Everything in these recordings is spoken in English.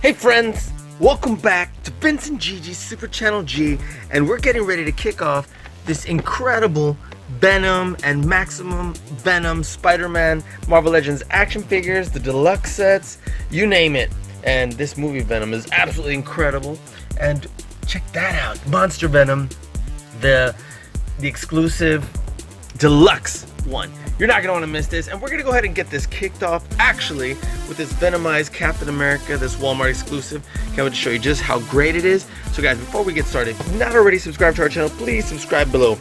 Hey friends, welcome back to Vince and Gigi's Super Channel G, and we're getting ready to kick off this incredible Venom and Maximum Venom Spider-Man Marvel Legends action figures, the deluxe sets, you name it. And this movie Venom is absolutely incredible. And check that out, Monster Venom, the exclusive deluxe one. You're not gonna want to miss this, and we're gonna go ahead and get this kicked off actually with this Venomized Captain America, this Walmart exclusive. Can't wait to show you just how great it is. So guys, before we get started, if you're not already subscribed to our channel, please subscribe below.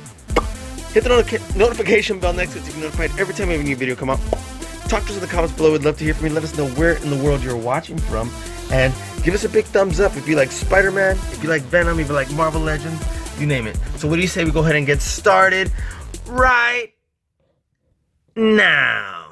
Hit the notification bell next to it so you can be notified every time we have a new video come out. Talk to us in the comments below. We'd love to hear from you. Let us know where in the world you're watching from, and give us a big thumbs up if you like Spider-Man, if you like Venom, if you like Marvel Legends, you name it. So what do you say we go ahead and get started right now?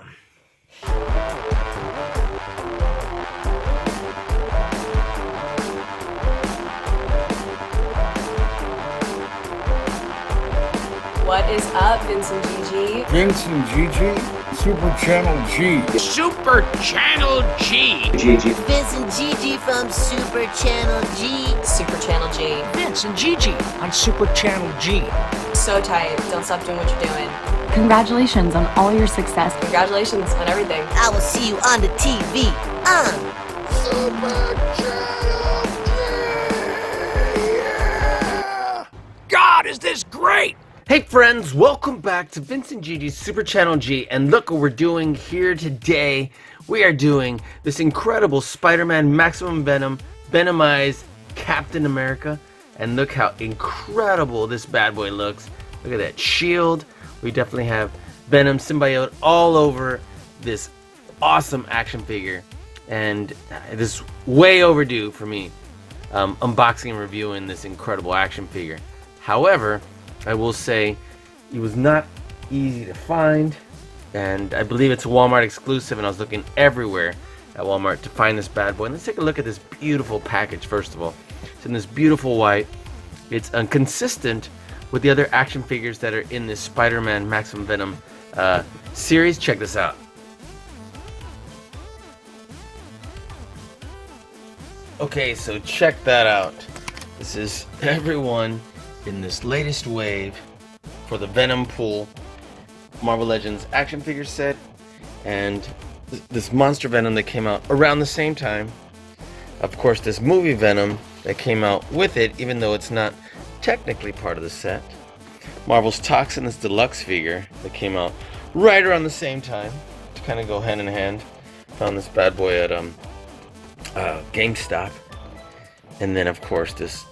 What is up, Vince and Gigi? Vince and Gigi, Super Channel G. Super Channel G. Gigi. Vince and Gigi from Super Channel G. Super Channel G. Vince and Gigi on Super Channel G. So tight. Don't stop doing what you're doing. Congratulations on all your success. Congratulations on everything. I will see you on the TV on Super Channel G. God, is this great? Hey friends, welcome back to Vince and Gigi's Super Channel G, and look what we're doing here today. We are doing this incredible Spider-Man Maximum Venom Venomized Captain America, and look how incredible this bad boy looks. Look at that shield. We definitely have Venom symbiote all over this awesome action figure, and it is way overdue for me unboxing and reviewing this incredible action figure. However, I will say it was not easy to find, and I believe it's a Walmart exclusive, and I was looking everywhere at Walmart to find this bad boy. And let's take a look at this beautiful package first of all. It's in this beautiful white. It's consistent with the other action figures that are in this Spider-Man Maximum Venom series. Check this out. Okay, so check that out. This is everyone in this latest wave for the Venompool Marvel Legends action figure set, and this Monster Venom that came out around the same time. Of course, this movie Venom that came out with it, even though it's not technically part of the set. Marvel's Toxin, this deluxe figure that came out right around the same time to kind of go hand in hand. Found this bad boy at GameStop. And then of course this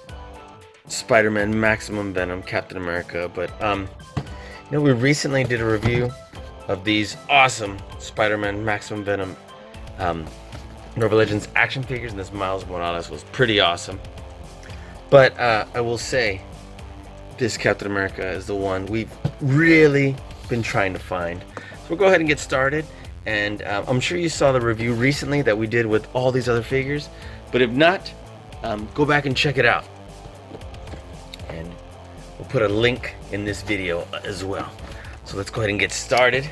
Spider-Man Maximum Venom Captain America. But you know, we recently did a review of these awesome Spider-Man Maximum Venom Marvel Legends action figures, and this Miles Morales was pretty awesome. But I will say this Captain America is the one we've really been trying to find. So we'll go ahead and get started, and I'm sure you saw the review recently that we did with all these other figures, but if not, go back and check it out. And we'll put a link in this video as well. So let's go ahead and get started.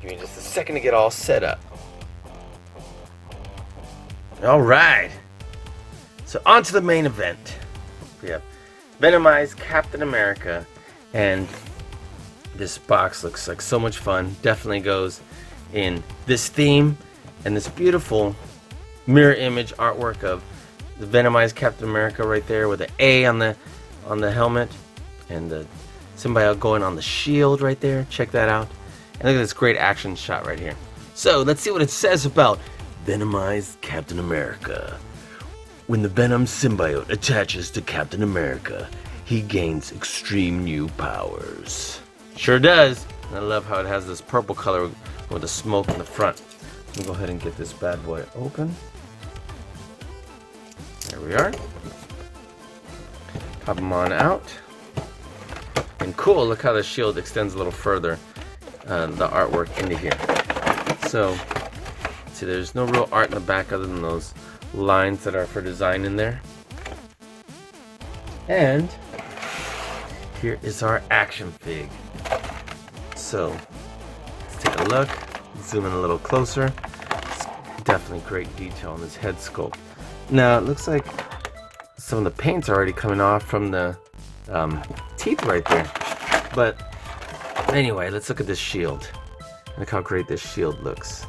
Give me just a second to get all set up. Alright, so on to the main event. We have Venomized Captain America, and this box looks like so much fun. Definitely goes in this theme, and this beautiful mirror image artwork of the Venomized Captain America right there with the A on the helmet, and the symbiote going on the shield right there. Check that out. And look at this great action shot right here. So let's see what it says about Venomized Captain America. When the Venom symbiote attaches to Captain America, he gains extreme new powers. Sure does. And I love how it has this purple color with the smoke in the front. Let me go ahead and get this bad boy open. There we are. Pop him on out. And cool, look how the shield extends a little further, the artwork into here. So, see, there's no real art in the back other than those lines that are for design in there. And here is our action fig. So let's take a look, zoom in a little closer. It's definitely great detail on this head sculpt. Now it looks like some of the paint's already coming off from the teeth right there. But anyway, let's look at this shield. Look how great this shield looks.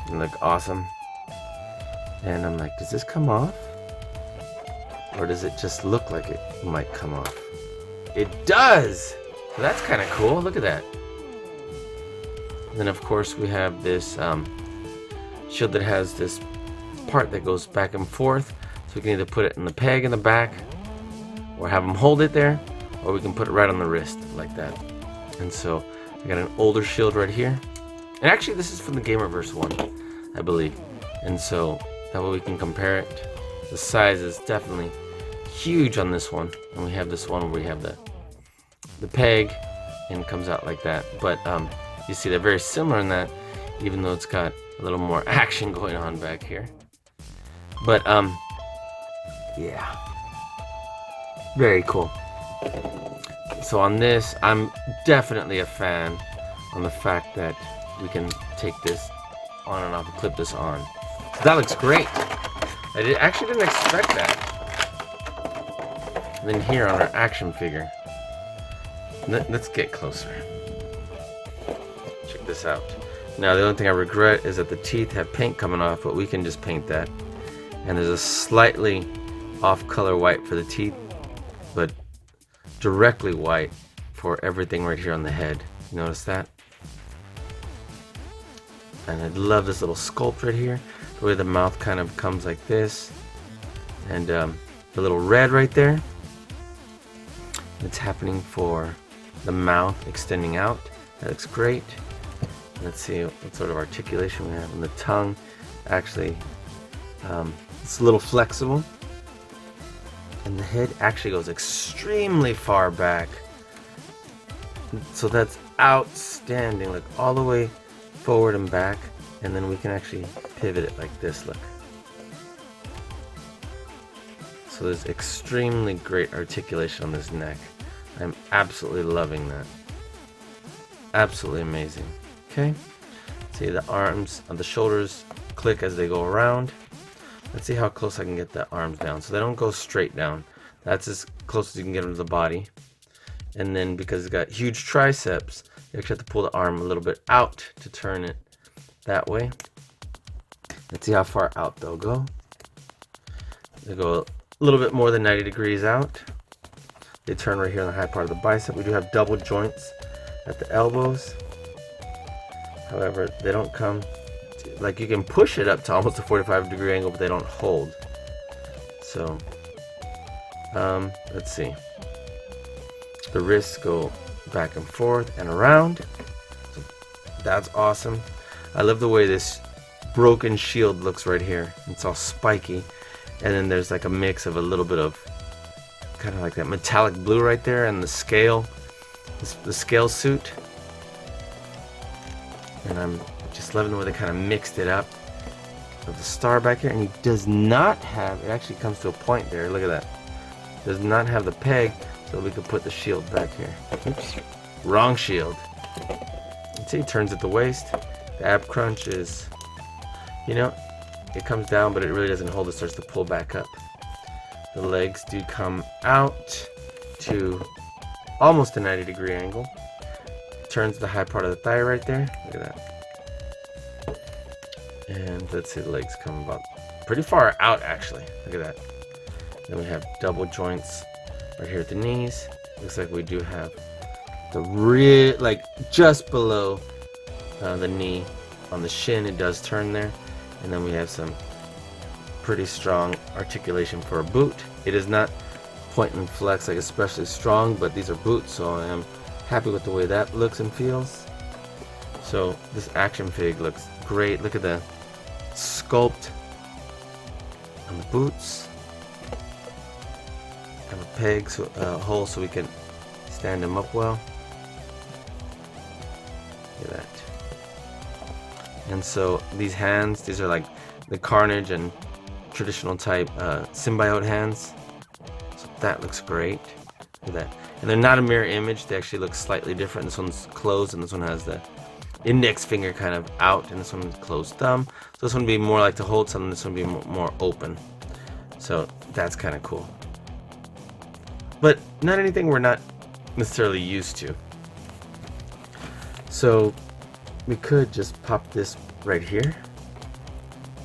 It look awesome. And I'm like, does this come off? Or does it just look like it might come off? It does! So that's kind of cool. Look at that. And then of course we have this shield that has this part that goes back and forth. So we can either put it in the peg in the back, or have them hold it there, or we can put it right on the wrist like that. And so I got an older shield right here. And actually this is from the Gamerverse one, I believe. And so that way we can compare it. The size is definitely huge on this one. And we have this one where we have the peg and it comes out like that. But you see they're very similar in that, even though it's got a little more action going on back here. But yeah, very cool. So on this, I'm definitely a fan on the fact that we can take this on and off and clip this on. So that looks great. I actually didn't expect that. And then here on our action figure, let's get closer. Check this out. Now the only thing I regret is that the teeth have paint coming off, but we can just paint that. And there's a slightly off color white for the teeth, but directly white for everything right here on the head. You notice that? And I love this little sculpt right here, the way the mouth kind of comes like this, and the little red right there. It's happening for the mouth extending out. That looks great. Let's see what sort of articulation we have. And the tongue, actually, it's a little flexible. And the head actually goes extremely far back. So that's outstanding, like all the way forward and back. And then we can actually pivot it like this, look. So there's extremely great articulation on this neck. I'm absolutely loving that. Absolutely amazing. Okay, see the arms on the shoulders click as they go around. Let's see how close I can get the arms down. So they don't go straight down. That's as close as you can get them to the body. And then because it's got huge triceps, you actually have to pull the arm a little bit out to turn it that way. Let's see how far out they'll go. They go a little bit more than 90 degrees out. They turn right here on the high part of the bicep. We do have double joints at the elbows. However, they don't come to, like you can push it up to almost a 45-degree angle, but they don't hold. So, let's see. The wrists go back and forth and around. So that's awesome. I love the way this broken shield looks right here. It's all spiky. And then there's like a mix of a little bit of kind of like that metallic blue right there and the scale, the scale suit. And I'm just loving the way they kind of mixed it up with the star back here. And he does not have, it actually comes to a point there, look at that. Does not have the peg, so we could put the shield back here. Oops, wrong shield. See, it turns at the waist. The ab crunch is, you know, it comes down, but it really doesn't hold. It starts to pull back up. The legs do come out to almost a 90-degree angle. Turns the high part of the thigh right there. Look at that. And let's see, the legs come about pretty far out actually. Look at that. Then we have double joints right here at the knees. Looks like we do have the rear, like just below the knee on the shin. It does turn there. And then we have some pretty strong articulation for a boot. It is not point and flex like especially strong, but these are boots, so I am happy with the way that looks and feels. So this action fig looks great. Look at the sculpt on the boots. Have a peg, so hole so we can stand them up well. Look at that. And so these hands, these are like the Carnage and traditional type symbiote hands. So that looks great. Look at that. And they're not a mirror image. They actually look slightly different. This one's closed and this one has the index finger kind of out, and this one closed thumb. So this one would be more like to hold something, this one would be more open. So that's kind of cool. But not anything we're not necessarily used to. So we could just pop this right here.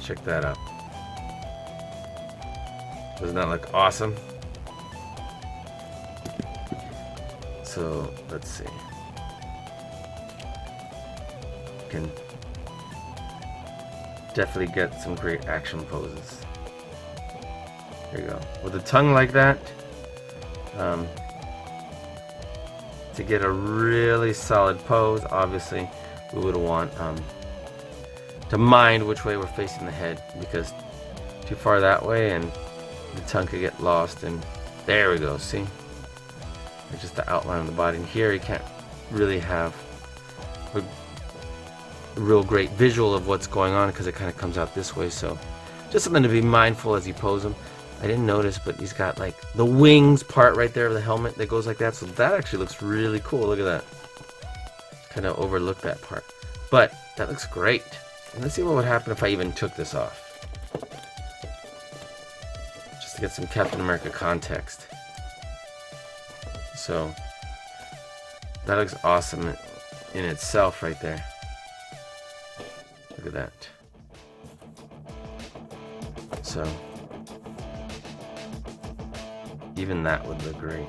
Check that out. Doesn't that look awesome? So let's see. Can definitely get some great action poses. There you go. With a tongue like that, to get a really solid pose, obviously we would want to mind which way we're facing the head, because too far that way and the tongue could get lost. And there we go. See, it's just the outline of the body. And here you can't really have a real great visual of what's going on because it kind of comes out this way. So just something to be mindful as you pose him. I didn't notice, but he's got like the wings part right there of the helmet that goes like that. So that actually looks really cool. Look at that. Kind of overlooked that part, but that looks great. And let's see what would happen if I even took this off, just to get some Captain America context. So that looks awesome in itself right there. Look at that. So even that would look great.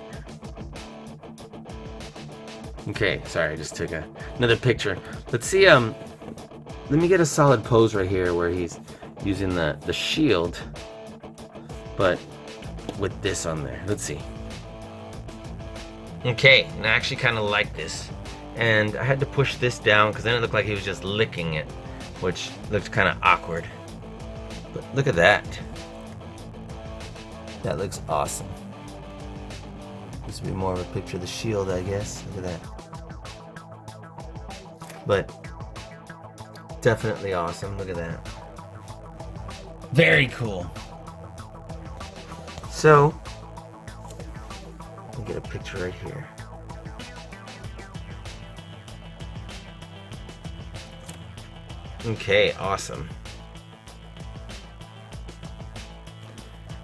Okay, sorry, I just took another picture. Let's see, let me get a solid pose right here where he's using the shield, but with this on there. Let's see. Okay, and I actually kind of like this. And I had to push this down because then it looked like he was just licking it, which looked kind of awkward. But look at that. That looks awesome. This would be more of a picture of the shield, I guess. Look at that. But definitely awesome. Look at that. Very cool. So let me get a picture right here. Okay, awesome.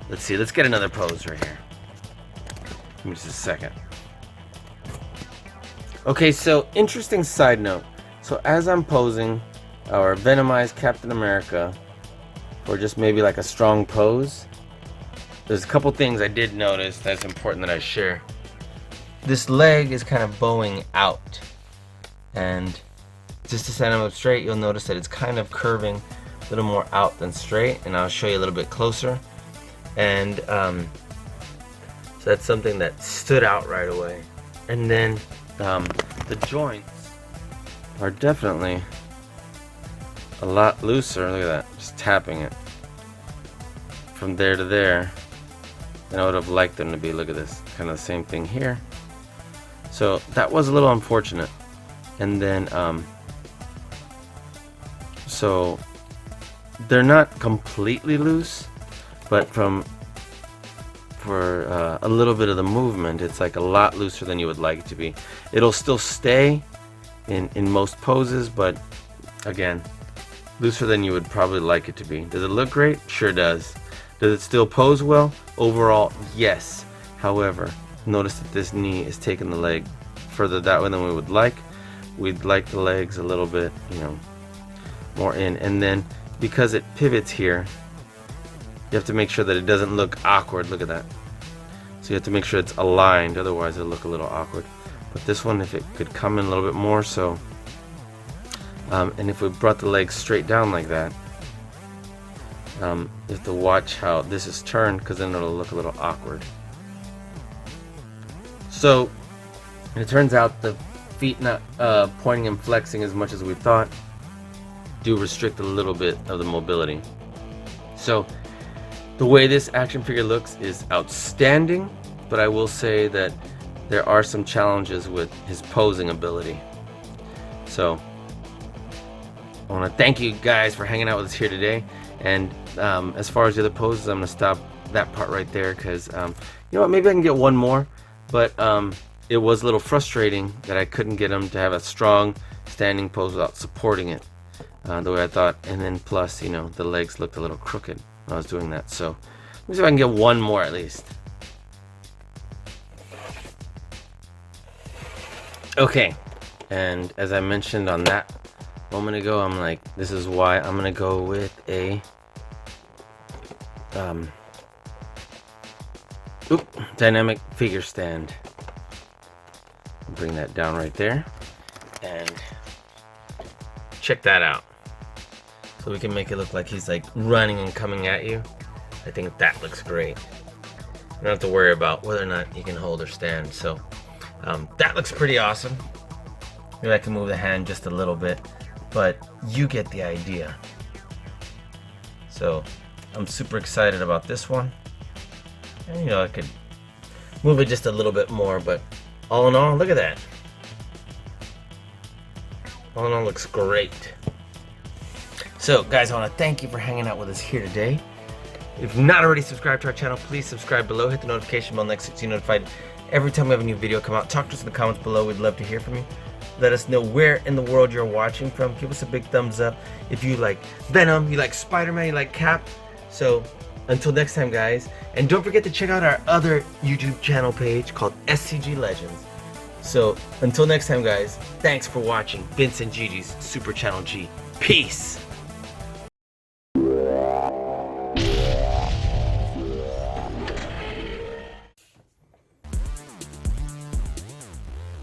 Let's see, let's get another pose right here. Give me just a second. Okay, so interesting side note. So as I'm posing our Venomized Captain America for just maybe like a strong pose, there's a couple things I did notice that's important that I share. This leg is kind of bowing out, and just to stand him up straight, you'll notice that it's kind of curving a little more out than straight, and I'll show you a little bit closer. And so that's something that stood out right away. And then the joints are definitely a lot looser. Look at that, just tapping it from there to there. And I would have liked them to be, look at this, kind of the same thing here. So that was a little unfortunate. And then so they're not completely loose, but for a little bit of the movement, it's like a lot looser than you would like it to be. It'll still stay in most poses, but again, looser than you would probably like it to be. Does it look great? Sure does. Does it still pose well? Overall, yes. However, notice that this knee is taking the leg further that way than we would like. We'd like the legs a little bit, you know, more in. And then because it pivots here, you have to make sure that it doesn't look awkward. Look at that. So you have to make sure it's aligned, otherwise it'll look a little awkward. But this one, if it could come in a little bit more, so and if we brought the legs straight down like that, you have to watch how this is turned, because then it'll look a little awkward. So it turns out the feet not pointing and flexing as much as we thought do restrict a little bit of the mobility. So the way this action figure looks is outstanding, but I will say that there are some challenges with his posing ability. So I want to thank you guys for hanging out with us here today. And as far as the other poses, I'm going to stop that part right there, because you know what, maybe I can get one more. But it was a little frustrating that I couldn't get him to have a strong standing pose without supporting it the way I thought. And then plus, you know, the legs looked a little crooked when I was doing that. So let me see if I can get one more at least. Okay, and as I mentioned on that moment ago, I'm like, this is why I'm gonna go with a dynamic figure stand. Bring that down right there, and check that out. So we can make it look like he's like running and coming at you. I think that looks great. You don't have to worry about whether or not he can hold or stand. So that looks pretty awesome. Maybe I can move the hand just a little bit, but you get the idea. So I'm super excited about this one. And you know, I could move it just a little bit more, but all in all, look at that. All in all, looks great. So guys, I want to thank you for hanging out with us here today. If you're not already subscribed to our channel, please subscribe below. Hit the notification bell next to get notified every time we have a new video come out. Talk to us in the comments below. We'd love to hear from you. Let us know where in the world you're watching from. Give us a big thumbs up if you like Venom, you like Spider-Man, you like Cap. So until next time, guys. And don't forget to check out our other YouTube channel page called SCG Legends. So until next time, guys, thanks for watching Vince and Gigi's Super Channel G. Peace.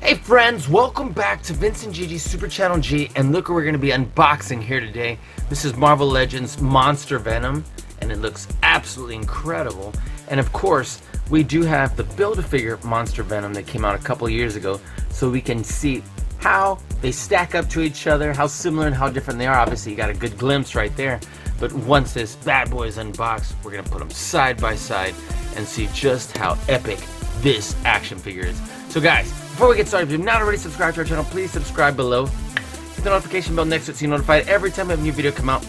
Hey friends, welcome back to Vince and Gigi's Super Channel G, and look what we're going to be unboxing here today. This is Marvel Legends Monster Venom, and it looks absolutely incredible. And of course, we do have the Build-a-Figure Monster Venom that came out a couple years ago, so we can see how they stack up to each other, how similar and how different they are. Obviously, you got a good glimpse right there, but once this bad boy is unboxed, we're going to put them side by side and see just how epic this action figure is. So guys, before we get started, if you're not already subscribed to our channel, please subscribe below. Hit the notification bell next to it so you're notified every time we have a new video come out.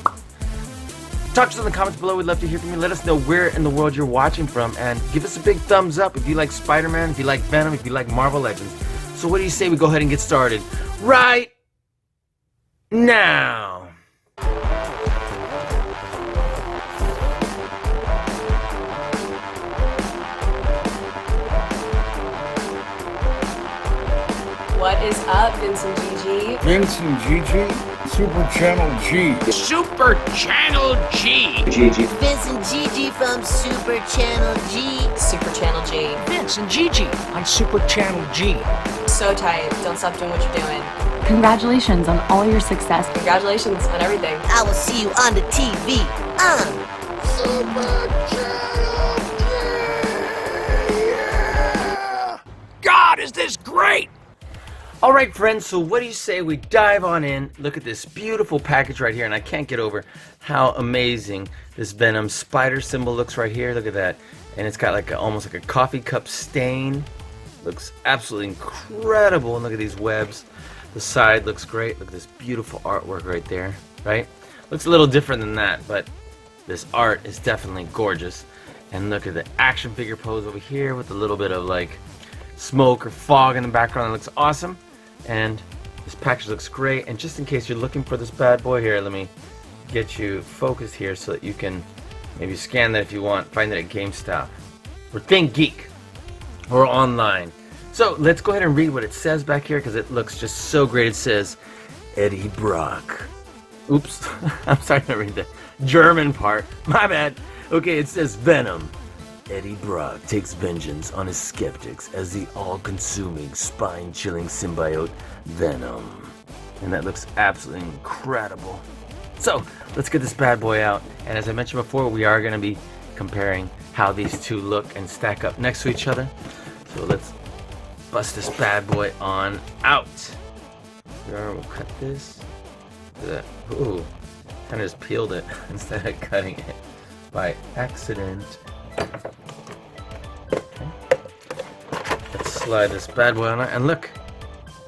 Talk to us in the comments below. We'd love to hear from you. Let us know where in the world you're watching from, and give us a big thumbs up if you like Spider-Man, if you like Venom, if you like Marvel Legends. So what do you say we go ahead and get started right now? What is up, Vince and Gigi? Vince and Gigi, Super Channel G. Super Channel G. Vince and Gigi from Super Channel G. Super Channel G. Vince and Gigi on Super Channel G. So tight. Don't stop doing what you're doing. Congratulations on all your success. Congratulations on everything. I will see you on the TV. Super Channel G. God, is this great? Alright friends, so what do you say we dive on in, look at this beautiful package right here, and I can't get over how amazing this Venom spider symbol looks right here. Look at that. And it's got like almost like a coffee cup stain. Looks absolutely incredible. And look at these webs. The side looks great. Look at this beautiful artwork right there, right? Looks a little different than that, but this art is definitely gorgeous. And look at the action figure pose over here with a little bit of like smoke or fog in the background. It looks awesome. And this package looks great. And just in case you're looking for this bad boy here, let me get you focused here so that you can maybe scan that if you want. Find it at GameStop or ThinkGeek or online. So let's go ahead and read what it says back here because it looks just so great. It says Eddie Brock. Oops, I'm sorry to read the German part. My bad. Okay, it says Venom. Eddie Brock takes vengeance on his skeptics as the all-consuming, spine-chilling symbiote Venom. And that looks absolutely incredible. So, let's get this bad boy out. And as I mentioned before, we are going to be comparing how these two look and stack up next to each other. So let's bust this bad boy on out. We'll cut this. Look at that. Ooh, kind of just peeled it instead of cutting it by accident. Okay. Let's slide this bad boy on it, and look,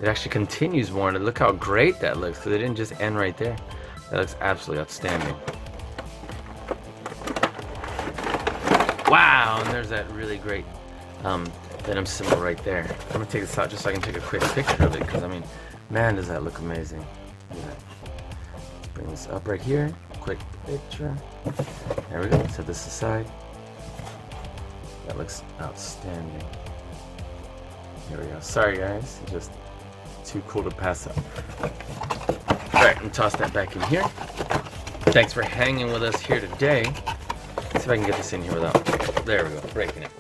it actually continues more. And look how great that looks, because it didn't just end right there. That looks absolutely outstanding. Wow, and there's that really great Venom symbol right there. I'm gonna take this out just so I can take a quick picture of it, because I mean, man, does that look amazing. Look at that. Bring this up right here. Quick picture. There we go. Set this aside. That looks outstanding. There we go. Sorry guys, it's just too cool to pass up. Alright, and toss that back in here. Thanks for hanging with us here today. Let's see if I can get this in here without... There we go, breaking it.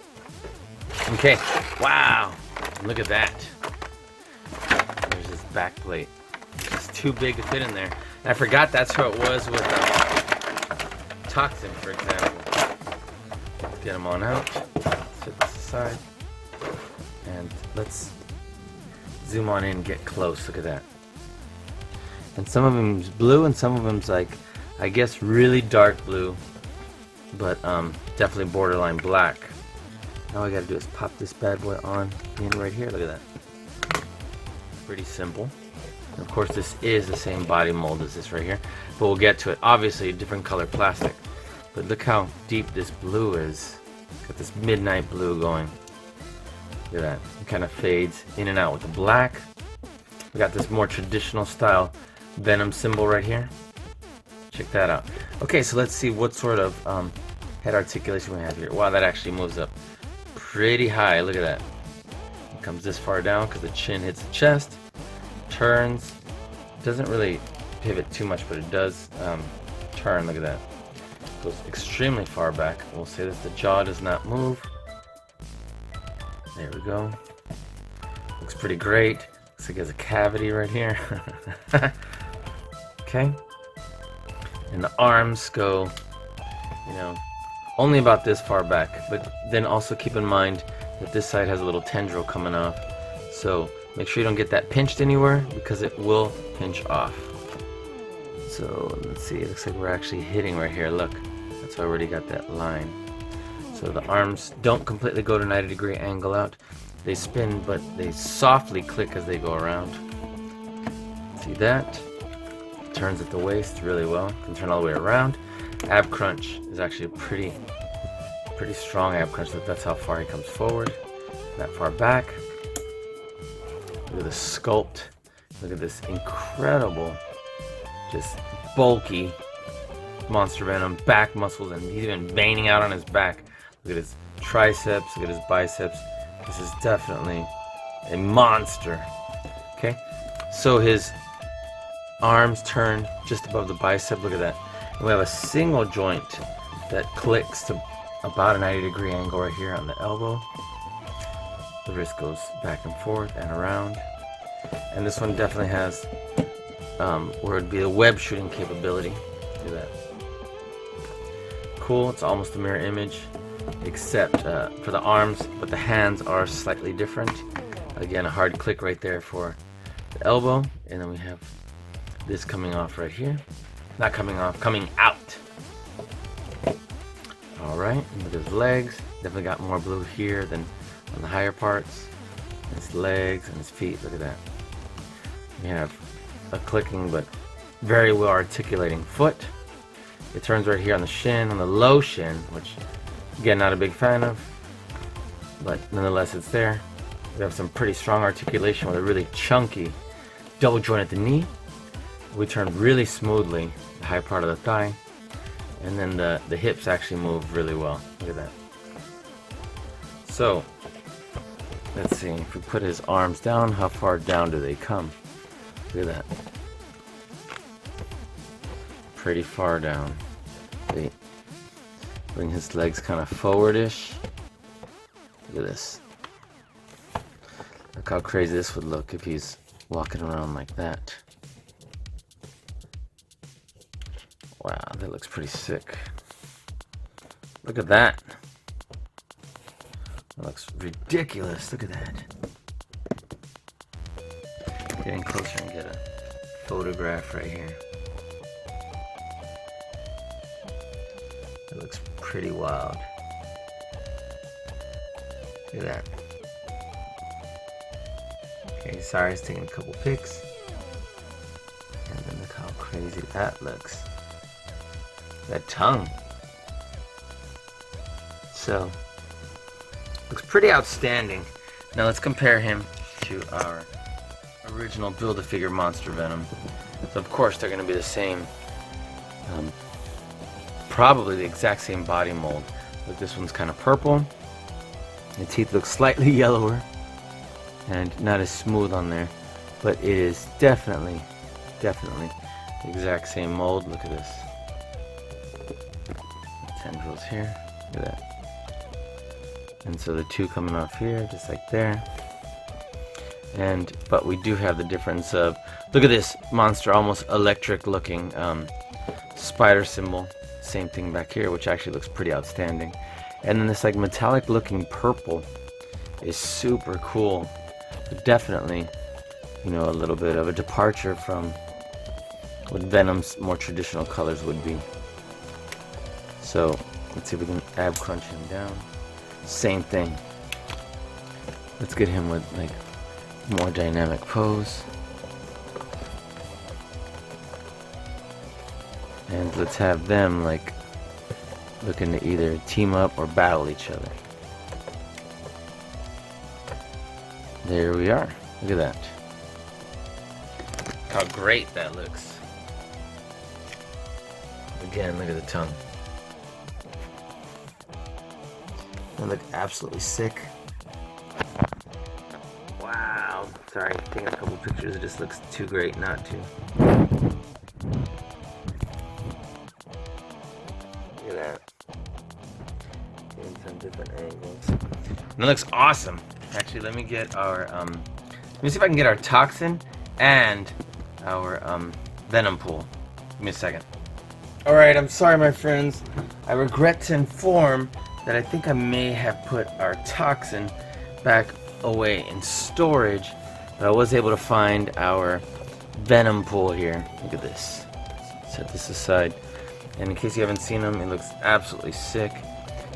Okay, wow, look at that. There's this back plate. It's too big to fit in there. And I forgot that's how it was with Toxin, for example. Let's get them on out. Set this aside. And let's zoom on in and get close. Look at that. And some of them's blue and some of them's like, I guess really dark blue, but definitely borderline black. All I gotta do is pop this bad boy on in right here. Look at that. Pretty simple. And of course this is the same body mold as this right here, but we'll get to it. Obviously a different color plastic, but look how deep this blue is. Got this midnight blue going. Look at that. It kind of fades in and out with the black. We got this more traditional style Venom symbol right here. Check that out. Okay, so let's see what sort of head articulation we have here. Wow, that actually moves up pretty high. Look at that. It comes this far down because the chin hits the chest. Turns. Doesn't really pivot too much, but it does turn. Look at that. Goes extremely far back. We'll say this: the jaw does not move. There we go. Looks pretty great. Looks like it has a cavity right here. Okay. And the arms go, you know, only about this far back. But then also keep in mind that this side has a little tendril coming off. So make sure you don't get that pinched anywhere, because it will pinch off. So let's see, it looks like we're actually hitting right here. Look, that's already got that line. So the arms don't completely go to 90-degree angle out. They spin, but they softly click as they go around. See that? Turns at the waist really well. Can turn all the way around. Ab crunch is actually a pretty strong ab crunch. Look, that's how far he comes forward. That far back. Look at the sculpt. Look at this incredible, just bulky monster Venom back muscles, and he's even veining out on his back. Look at his triceps. Look at his biceps. This is definitely a monster. Okay, so his arms turn just above the bicep. Look at that. And we have a single joint that clicks to about a 90-degree angle right here on the elbow. The wrist goes back and forth and around. And this one definitely has where it would be a web shooting capability. Look at that. Cool. It's almost a mirror image, except for the arms, but the hands are slightly different. Again, a hard click right there for the elbow, and then we have this coming off right here. Not coming off, coming out. Alright, look at his legs. Definitely got more blue here than on the higher parts. His legs and his feet, look at that. We have a clicking but very well articulating foot. It turns right here on the shin, on the low shin, which again, not a big fan of, but nonetheless it's there. We have some pretty strong articulation with a really chunky double joint at the knee. We turn really smoothly the high part of the thigh, and then the hips actually move really well. Look at that. So let's see, if we put his arms down, how far down do they come? Look at that. Pretty far down. They bring his legs kind of forward-ish. Look at this. Look how crazy this would look if he's walking around like that. Wow, that looks pretty sick. Look at that. That looks ridiculous. Look at that. Getting closer and get a photograph right here. That looks pretty wild. Look at that. Okay, sorry, it's taking a couple pics. And then look how crazy that looks. That tongue. So, Looks pretty outstanding. Now let's compare him to our original Build-A-Figure Monster Venom. So of course they're going to be the same, probably the exact same body mold, but this one's kind of purple. The teeth look slightly yellower and not as smooth on there, but it is definitely the exact same mold. Look at this. Tendrils here. Look at that. And so the two coming off here, just like there. But we do have the difference of, look at this monster, almost electric looking spider symbol. Same thing back here, which actually looks pretty outstanding. And then this like metallic looking purple is super cool. But definitely, you know, a little bit of a departure from what Venom's more traditional colors would be. So let's see if we can ab crunch him down. Same thing. Let's get him with like more dynamic pose. And let's have them like looking to either team up or battle each other. There we are. Look at that. How great that looks. Again, look at the tongue. They look absolutely sick. Wow. Sorry, taking a couple pictures. It just looks too great not to. Look at that. Getting some different angles. And it looks awesome. Actually, let me get our let me see if I can get our Toxin and our Venompool. Give me a second. Alright, I'm sorry my friends. I regret to inform that I think I may have put our Toxin back away in storage, but I was able to find our Venompool here. Look at this. Set this aside. And in case you haven't seen him, it looks absolutely sick.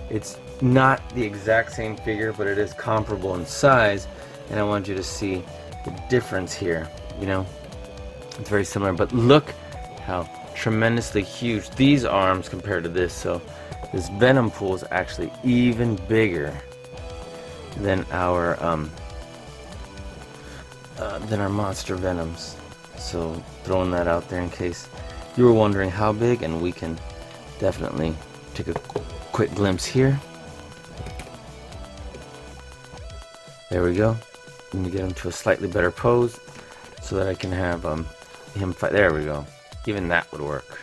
It's not the exact same figure, but it is comparable in size, and I want you to see the difference here. You know, it's very similar, but look how tremendously huge these arms compared to this. So this Venompool is actually even bigger than our monster Venoms. So throwing that out there in case you were wondering how big, and we can definitely take a quick glimpse here. There we go. Let me get him to a slightly better pose so that I can have him fight. There we go. Even that would work.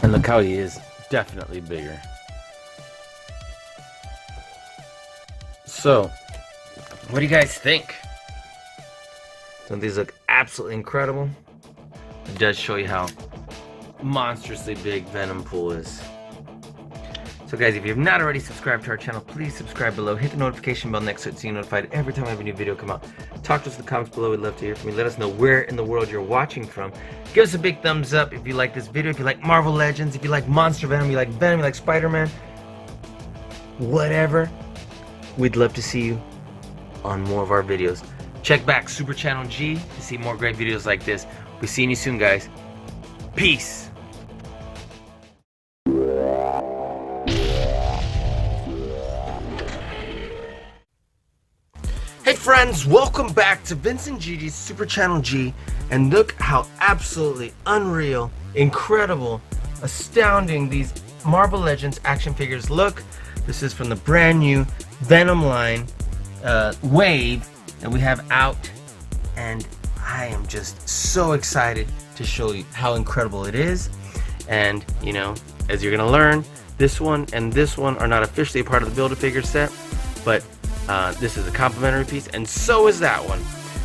And look how he is definitely bigger. So, what do you guys think? Don't these look absolutely incredible? It does show you how monstrously big Venompool is. So guys, if you have not already subscribed to our channel, please subscribe below. Hit the notification bell next to it so you're notified every time I have a new video come out. Talk to us in the comments below. We'd love to hear from you. Let us know where in the world you're watching from. Give us a big thumbs up if you like this video, if you like Marvel Legends, if you like Monster Venom, you like Venom, you like Spider-Man. Whatever. We'd love to see you on more of our videos. Check back Super Channel G to see more great videos like this. We'll be seeing you soon, guys. Peace. Hey friends, welcome back to Vincent Gigi's Super Channel G, and look how absolutely unreal, incredible, astounding these Marvel Legends action figures look. This is from the brand new Venom line wave that we have out, and I am just so excited to show you how incredible it is. And you know, as you're gonna learn, this one and this one are not officially a part of the Build-A-Figure set, but this is a complimentary piece, and so is that one.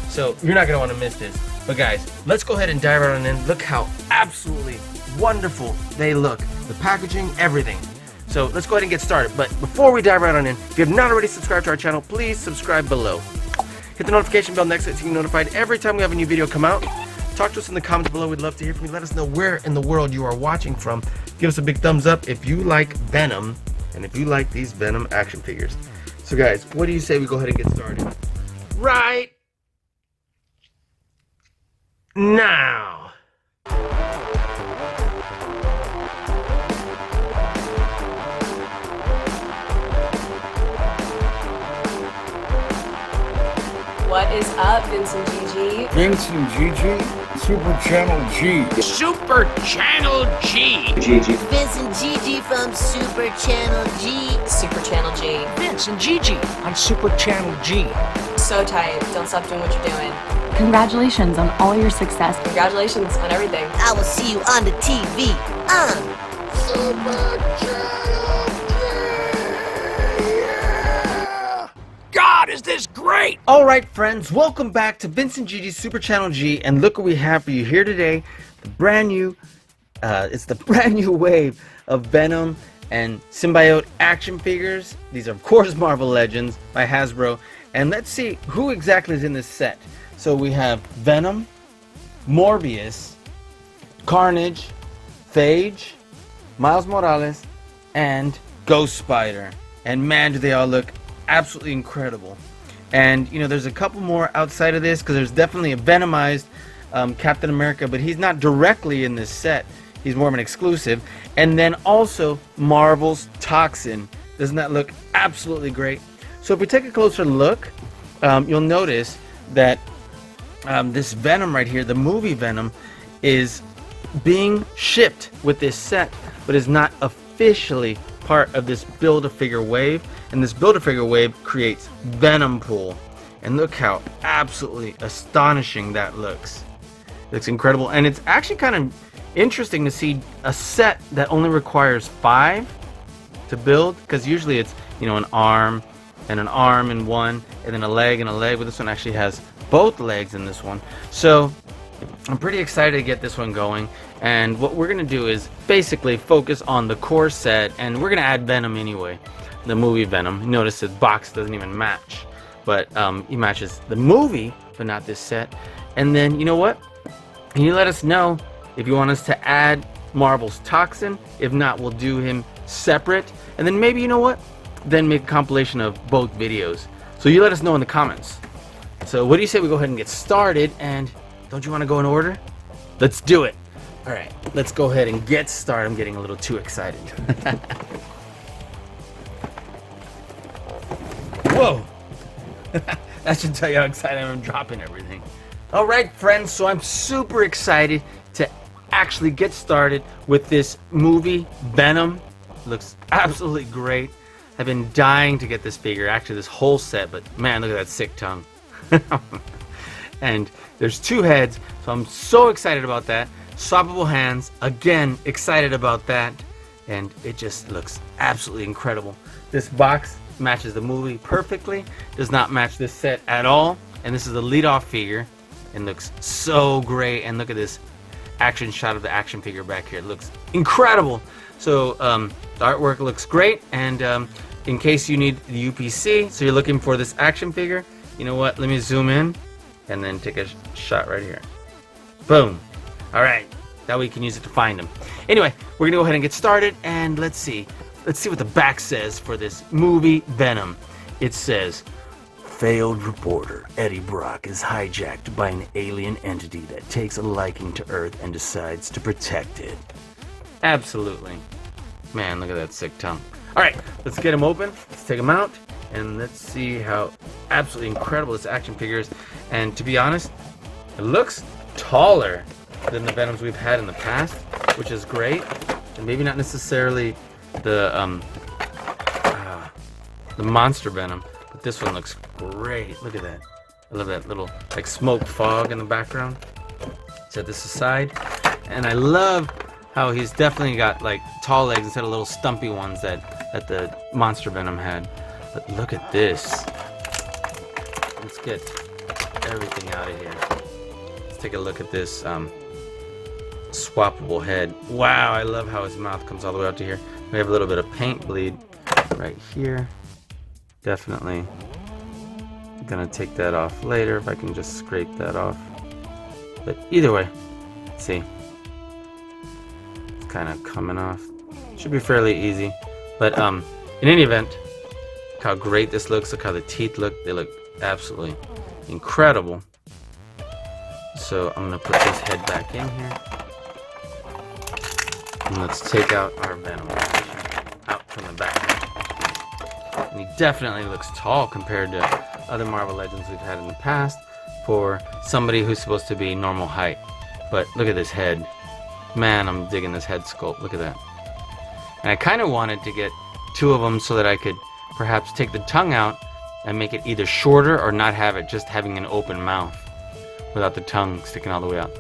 So you're not gonna want to miss this. But guys, let's go ahead and dive right on in. Look how absolutely wonderful they look. The packaging, everything. So let's go ahead and get started. But before we dive right on in, if you have not already subscribed to our channel, please subscribe below. Hit the notification bell next to it so you're notified every time we have a new video come out. Talk to us in the comments below. We'd love to hear from you. Let us know where in the world you are watching from. Give us a big thumbs up if you like Venom and if you like these Venom action figures. So guys, what do you say we go ahead and get started? Right now. What is up, Vince and Gigi? Vince and Gigi, Super Channel G. Super Channel G. Vince and Gigi from Super Channel G. Super Channel G. Vince and Gigi on Super Channel G. So tight. Don't stop doing what you're doing. Congratulations on all your success. Congratulations on everything. I will see you on the TV on Super Channel G. God, is this great? All right, friends, welcome back to Vince and Gigi's Super Channel G, and look what we have for you here today. The brand new, it's the brand new wave of Venom and Symbiote action figures. These are, of course, Marvel Legends by Hasbro, and let's see who exactly is in this set. So we have Venom, Morbius, Carnage, Phage, Miles Morales, and Ghost Spider. And man, do they all look absolutely incredible. And you know, there's a couple more outside of this, because there's definitely a Venomized Captain America, but he's not directly in this set. He's more of an exclusive. And then also Marvel's Toxin. Doesn't that look absolutely great? So if we take a closer look, you'll notice that this Venom right here, the movie Venom, is being shipped with this set, but is not officially part of this Build-a-Figure wave. And this Build-a-Figure wave creates Venompool, and look how absolutely astonishing that looks. It looks incredible, and it's actually kind of interesting to see a set that only requires 5 to build, because usually it's, you know, an arm in one, and then a leg and a leg, but this one actually has both legs in this one. So I'm pretty excited to get this one going, and what we're gonna do is basically focus on the core set, and we're gonna add Venom anyway, the movie Venom. Notice his box doesn't even match, but he matches the movie but not this set. And then, you know what, can you let us know if you want us to add Marvel's Toxin? If not, we'll do him separate, and then maybe, you know what, then make a compilation of both videos. So you let us know in the comments. So what do you say we go ahead and get started? And don't you want to go in order? Let's do it. All right, let's go ahead and get started. I'm getting a little too excited. Whoa. That should tell you how excited I'm dropping everything. All right, friends, so I'm super excited to actually get started with this movie Venom. Looks absolutely great. I've been dying to get this figure, actually this whole set, but man, look at that sick tongue. And there's 2 heads, so I'm so excited about that. Swappable hands, again, excited about that. And it just looks absolutely incredible. This box matches the movie perfectly, does not match this set at all. And this is the lead-off figure, and looks so great. And look at this action shot of the action figure back here. It looks incredible. So the artwork looks great, and in case you need the UPC, so you're looking for this action figure, you know what, let me zoom in and then take a shot right here. Boom. All right, that way you can use it to find them. Anyway, we're gonna go ahead and get started, and let's see what the back says for this movie Venom. It says, failed reporter Eddie Brock is hijacked by an alien entity that takes a liking to Earth and decides to protect it. Absolutely. Man, look at that sick tongue. All right, let's get him open. Let's take him out, and let's see how absolutely incredible this action figure is. And to be honest, it looks taller than the Venoms we've had in the past, which is great. And maybe not necessarily the monster Venom, but this one looks great. Look at that. I love that little like smoke fog in the background. Set this aside, and I love how he's definitely got like tall legs instead of little stumpy ones that the monster Venom had. But look at this. Let's get everything out of here. Let's take a look at this swappable head. Wow, I love how his mouth comes all the way out to here. We have a little bit of paint bleed right here. Definitely gonna take that off later if I can just scrape that off. But either way, let's see. It's kind of coming off. Should be fairly easy. But in any event, look how great this looks. Look how the teeth look. They look absolutely incredible. So I'm gonna put this head back in here. And let's take out our Venom out from the back. And he definitely looks tall compared to other Marvel Legends we've had in the past for somebody who's supposed to be normal height. But look at this head. Man, I'm digging this head sculpt. Look at that. And I kind of wanted to get 2 of them so that I could perhaps take the tongue out and make it either shorter or not have it, just having an open mouth without the tongue sticking all the way out.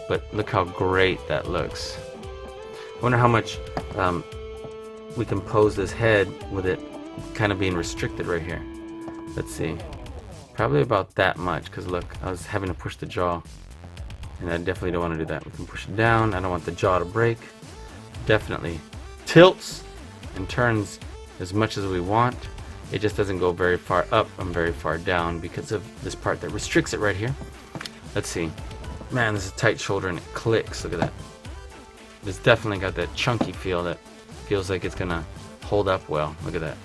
But look how great that looks. I wonder how much we can pose this head with it kind of being restricted right here. Let's see. Probably about that much, because look, I was having to push the jaw. And I definitely don't want to do that. We can push it down. I don't want the jaw to break. Definitely tilts and turns as much as we want. It just doesn't go very far up and very far down because of this part that restricts it right here. Let's see. Man, this is a tight shoulder and it clicks. Look at that. It's definitely got that chunky feel that feels like it's gonna hold up well. Look at that.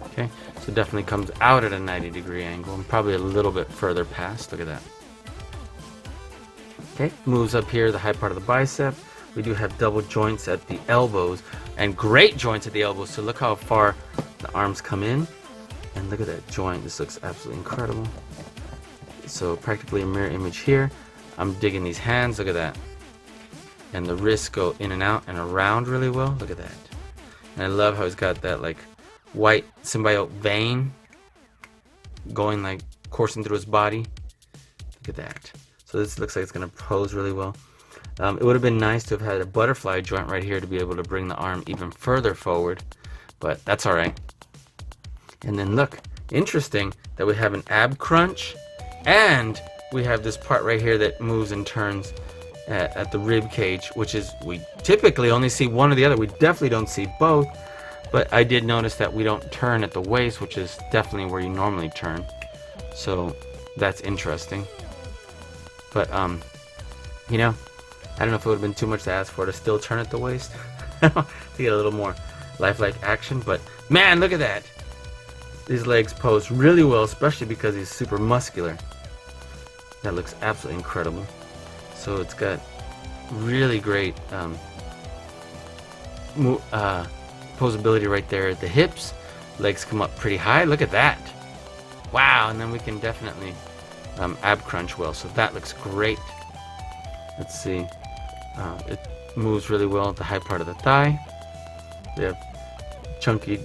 Okay, so it definitely comes out at a 90-degree angle and probably a little bit further past. Look at that. Okay, moves up here, the high part of the bicep. We do have double joints at the elbows and great joints at the elbows. So look how far the arms come in. And look at that joint. This looks absolutely incredible. So practically a mirror image here. I'm digging these hands. Look at that. And the wrists go in and out and around really well. Look at that. And I love how he's got that like white symbiote vein going like coursing through his body. Look at that. So this looks like it's going to pose really well. It would have been nice to have had a butterfly joint right here to be able to bring the arm even further forward, but that's alright. And then look, interesting that we have an ab crunch and we have this part right here that moves and turns at the rib cage, which is, we typically only see one or the other. We definitely don't see both, but I did notice that we don't turn at the waist, which is definitely where you normally turn. So that's interesting. But, you know, I don't know if it would have been too much to ask for to still turn at the waist to get a little more lifelike action. But, man, look at that. These legs pose really well, especially because he's super muscular. That looks absolutely incredible. So it's got really great posability right there at the hips. Legs come up pretty high. Look at that. Wow, and then we can definitely ab crunch well, so that looks great. Let's see, it moves really well at the high part of the thigh. We have chunky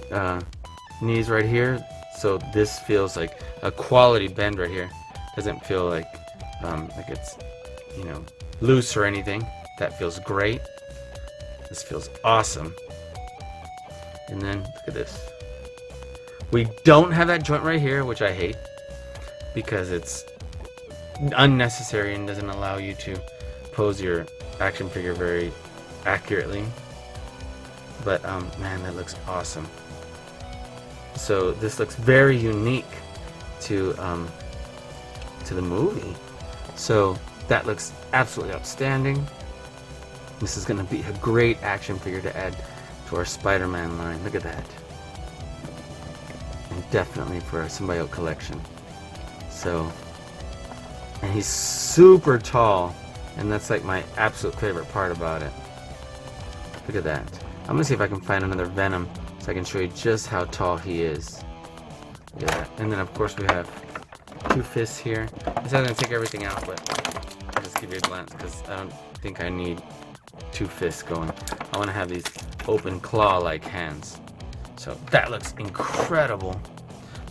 knees right here, so this feels like a quality bend right here. Doesn't feel like it's, you know, loose or anything. That feels great. This feels awesome. And then look at this. We don't have that joint right here, which I hate because it's unnecessary and doesn't allow you to pose your action figure very accurately. But man, that looks awesome. So this looks very unique to the movie. So that looks absolutely outstanding. This is going to be a great action figure to add to our Spider-Man line. Look at that. And definitely for our symbiote collection. So, and he's super tall, and that's like my absolute favorite part about it. Look at that. I'm gonna see if I can find another Venom so I can show you just how tall he is. Look at that. And then of course we have 2 fists here. I'm not gonna take everything out, but I'll just give you a glance because I don't think I need 2 fists going. I want to have these open claw-like hands. So that looks incredible.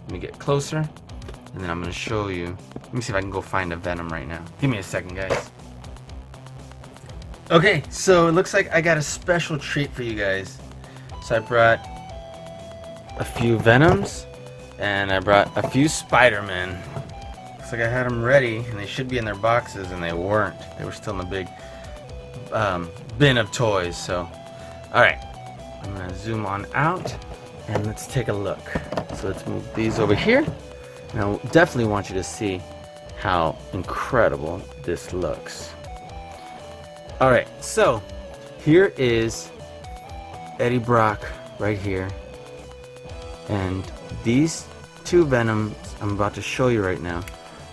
Let me get closer, and then I'm going to show you. Let me see if I can go find a Venom right now. Give me a second, guys. Okay, so it looks like I got a special treat for you guys. So I brought a few Venoms, and I brought a few Spider-Men. Looks like I had them ready, and they should be in their boxes, and they weren't. They were still in the big bin of toys. So, alright, I'm going to zoom on out, and let's take a look. So let's move these over here. Now, definitely want you to see how incredible this looks. Alright, so here is Eddie Brock right here. And these 2 Venoms I'm about to show you right now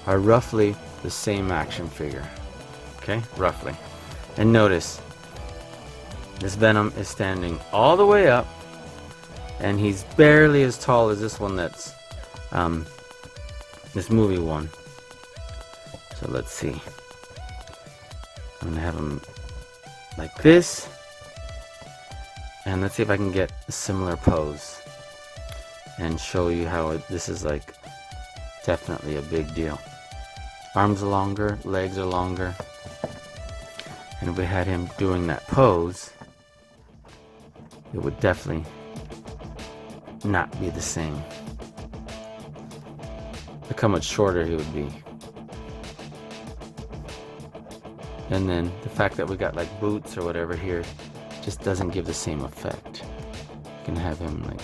are roughly the same action figure. Okay, roughly. And notice, this Venom is standing all the way up, and he's barely as tall as this one that's this movie one. So let's see. I'm gonna have him like this, and let's see if I can get a similar pose and show you how this is like definitely a big deal. Arms are longer, legs are longer, and if we had him doing that pose, it would definitely not be the same. Look how much shorter he would be. And then the fact that we got like boots or whatever here just doesn't give the same effect. You can have him like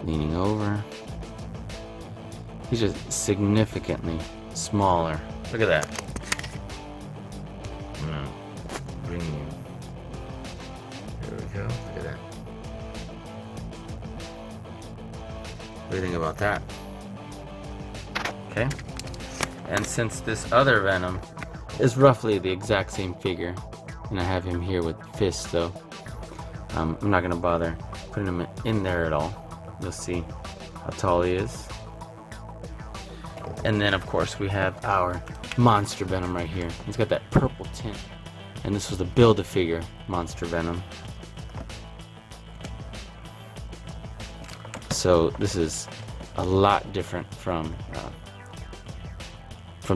leaning over. He's just significantly smaller. Look at that. I'm gonna bring you. There we go. Look at that. What do you think about that? Okay. And since this other Venom is roughly the exact same figure, and I have him here with fists though, I'm not gonna bother putting him in there at all. You'll see how tall he is. And then of course we have our monster Venom right here. He's got that purple tint, and this was the Build-a-Figure monster Venom. So this is a lot different from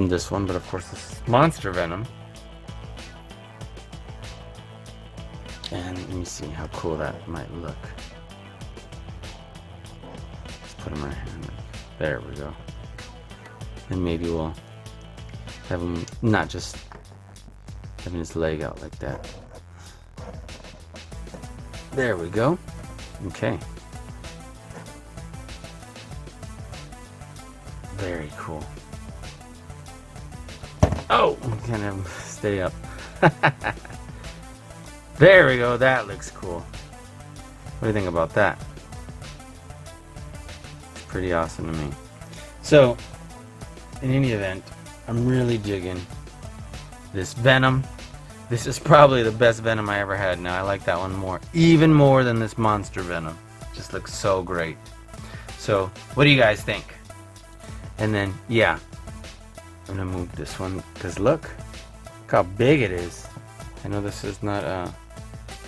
this one, but of course this is monster Venom. And let me see how cool that might look. Let's put him right here. There we go. And maybe we'll have him not just having his leg out like that. There we go. Okay. Very cool. Oh, can't have him stay up. There we go. That looks cool. What do you think about that? It's pretty awesome to me. So, in any event, I'm really digging this Venom. This is probably the best Venom I ever had. Now, I like that one more, even more than this monster Venom. Just looks so great. So, what do you guys think? And then, yeah, I'm gonna move this one because look how big it is. I know this is not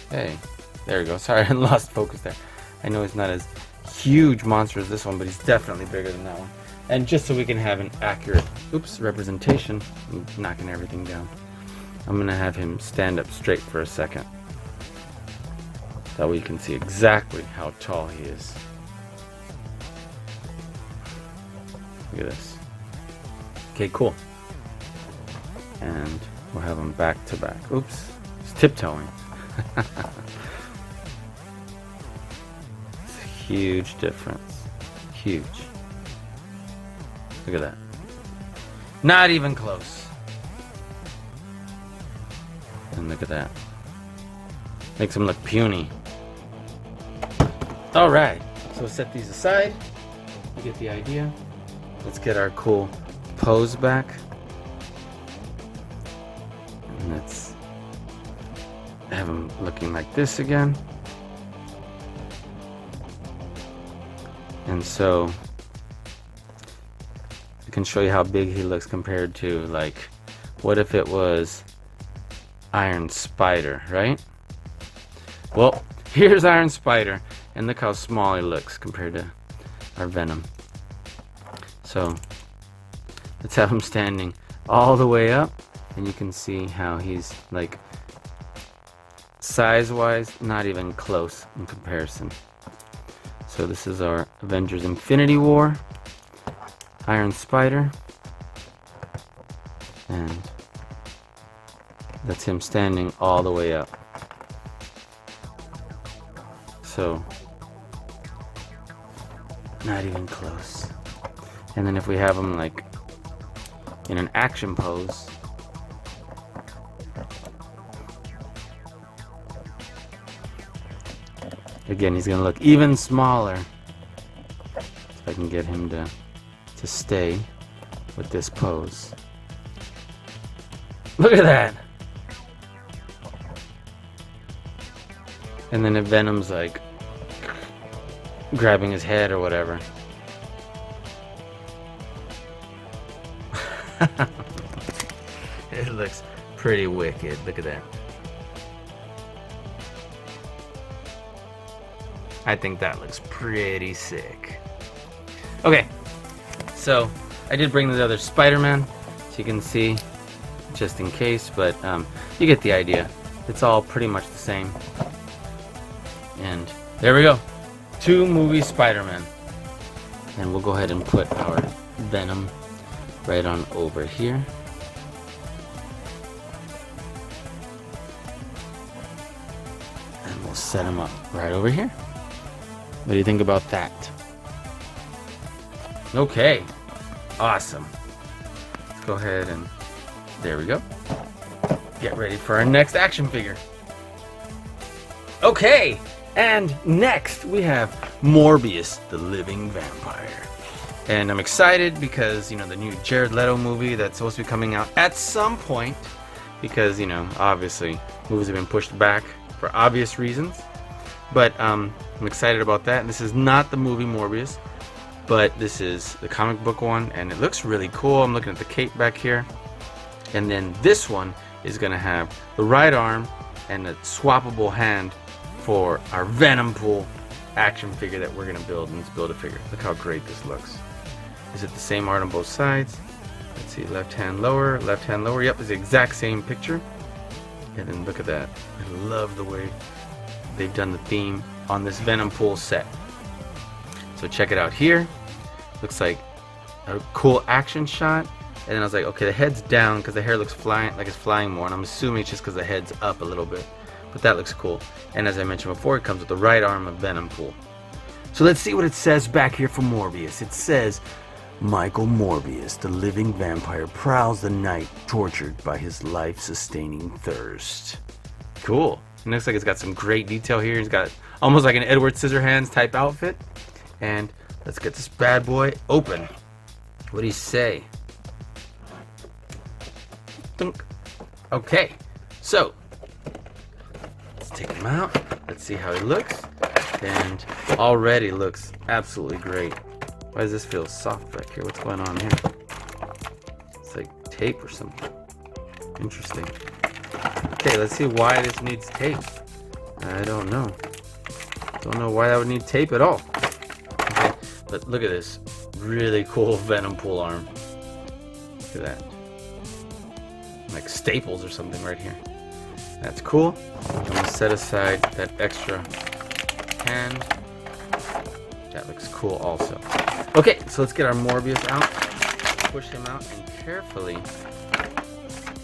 hey, there we go. Sorry, I lost focus there. I know it's not as huge monster as this one, but he's definitely bigger than that one. And just so we can have an accurate representation, I'm knocking everything down, I'm gonna have him stand up straight for a second. That way you can see exactly how tall he is. Look at this. Okay, cool. And we'll have them back to back. Oops, he's tiptoeing. It's a huge difference. Huge. Look at that. Not even close. And look at that. Makes him look puny. Alright, so set these aside. You get the idea. Let's get our cool pose back. And let's have him looking like this again. And so I can show you how big he looks compared to, like, what if it was Iron Spider, right? Well, here's Iron Spider, and look how small he looks compared to our Venom. So let's have him standing all the way up, and you can see how he's, like, size-wise, not even close in comparison. So this is our Avengers Infinity War Iron Spider, and that's him standing all the way up. So not even close. And then if we have him like in an action pose, again, he's gonna look even smaller. If I can get him to stay with this pose. Look at that! And then if Venom's like grabbing his head or whatever, It looks pretty wicked. Look at that. I think that looks pretty sick. Okay, so I did bring the other Spider-Man, so you can see, just in case, but you get the idea. It's all pretty much the same. And there we go. 2 movie Spider-Man. And we'll go ahead and put our Venom right on over here. And we'll set him up right over here. What do you think about that? Okay, awesome. Let's go ahead and there we go. Get ready for our next action figure. Okay, and next we have Morbius, the living vampire. And I'm excited because, you know, the new Jared Leto movie that's supposed to be coming out at some point, because, you know, obviously movies have been pushed back for obvious reasons. But I'm excited about that. This is not the movie Morbius, but this is the comic book one, and it looks really cool. I'm looking at the cape back here. And then this one is going to have the right arm and a swappable hand for our Venompool action figure that we're going to build in this Build-a-Figure. Look how great this looks. Is it the same art on both sides? Let's see, left hand lower, left hand lower. Yep, it's the exact same picture. And then look at that. I love the way they've done the theme on this Venompool set. So check it out here. Looks like a cool action shot. And then I was like, okay, the head's down because the hair looks flying, like it's flying more. And I'm assuming it's just because the head's up a little bit. But that looks cool. And as I mentioned before, it comes with the right arm of Venompool. So let's see what it says back here for Morbius. It says, Michael Morbius, the living vampire, prowls the night, tortured by his life-sustaining thirst. Cool. It looks like it's got some great detail here. He's got almost like an Edward Scissorhands type outfit. And let's get this bad boy open. What do you say? Dunk. Okay, so let's take him out. Let's see how he looks. And already looks absolutely great. Why does this feel soft back here? What's going on here? It's like tape or something. Interesting. Okay, let's see why this needs tape. I don't know. Don't know why that would need tape at all. Okay, but look at this. Really cool Venompool arm. Look at that. Like staples or something right here. That's cool. I'm gonna set aside that extra hand. That looks cool also. Okay, so let's get our Morbius out. Push him out and carefully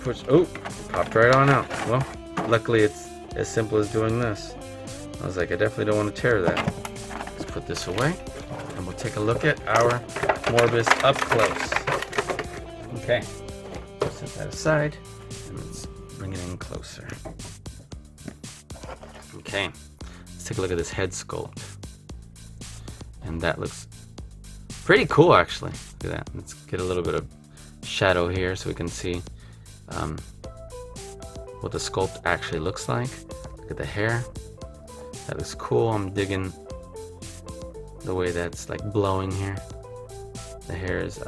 push. Oh, popped right on out. Well, luckily it's as simple as doing this. I was like, I definitely don't want to tear that. Let's put this away and we'll take a look at our Morbius up close. Okay, set that aside and let's bring it in closer. Okay, let's take a look at this head sculpt. And that looks pretty cool, actually. Look at that. Let's get a little bit of shadow here so we can see what the sculpt actually looks like. Look at the hair. That looks cool. I'm digging the way that's like blowing here. The hair is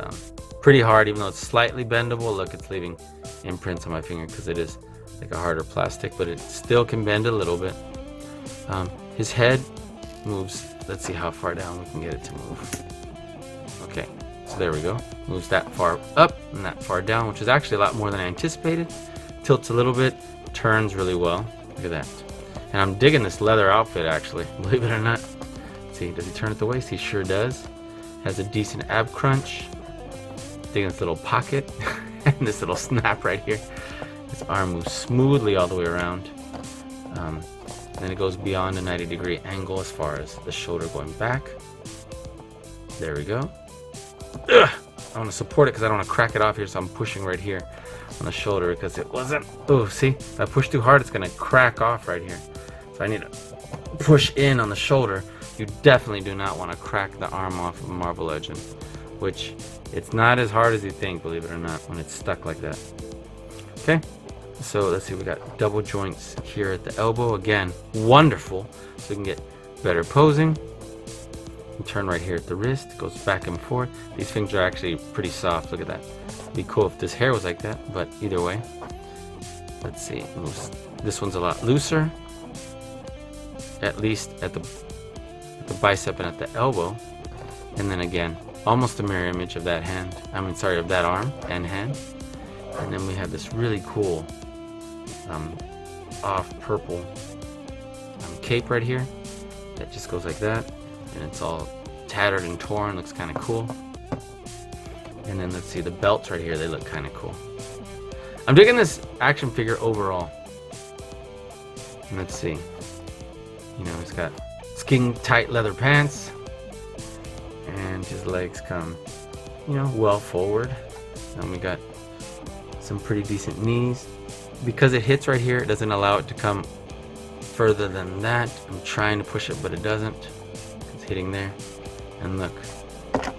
pretty hard, even though it's slightly bendable. Look, it's leaving imprints on my finger because it is like a harder plastic, but it still can bend a little bit. His head moves. Let's see how far down we can get it to move. Okay, so there we go. Moves that far up and that far down, which is actually a lot more than I anticipated. Tilts a little bit, turns really well. Look at that. And I'm digging this leather outfit, actually, believe it or not. Let's see, does he turn at the waist? He sure does. Has a decent ab crunch. Digging this little pocket and this little snap right here. His arm moves smoothly all the way around. Then it goes beyond a 90-degree angle as far as the shoulder going back. There we go. Ugh! I want to support it because I don't want to crack it off here, so I'm pushing right here on the shoulder because it wasn't. Oh, see? If I push too hard, it's going to crack off right here. So I need to push in on the shoulder. You definitely do not want to crack the arm off of a Marvel Legend, which it's not as hard as you think, believe it or not, when it's stuck like that. Okay? So let's see, we got double joints here at the elbow. Again, wonderful. So we can get better posing. can turn right here at the wrist, goes back and forth. These things are actually pretty soft. Look at that. It'd be cool if this hair was like that, but either way. Let's see. This one's a lot looser, at least at the bicep and at the elbow. And then again, almost a mirror image of that hand. Of that arm and hand. And then we have this really cool off purple cape right here that just goes like that, and it's all tattered and torn. Looks kind of cool. And then let's see the belts right here. They look kind of cool. I'm digging this action figure overall. And let's see. You know, he's got skin tight leather pants, and his legs come, you know, well forward. And we got some pretty decent knees. Because it hits right here, it doesn't allow it to come further than that. I'm trying to push it, but it doesn't. It's hitting there. And look,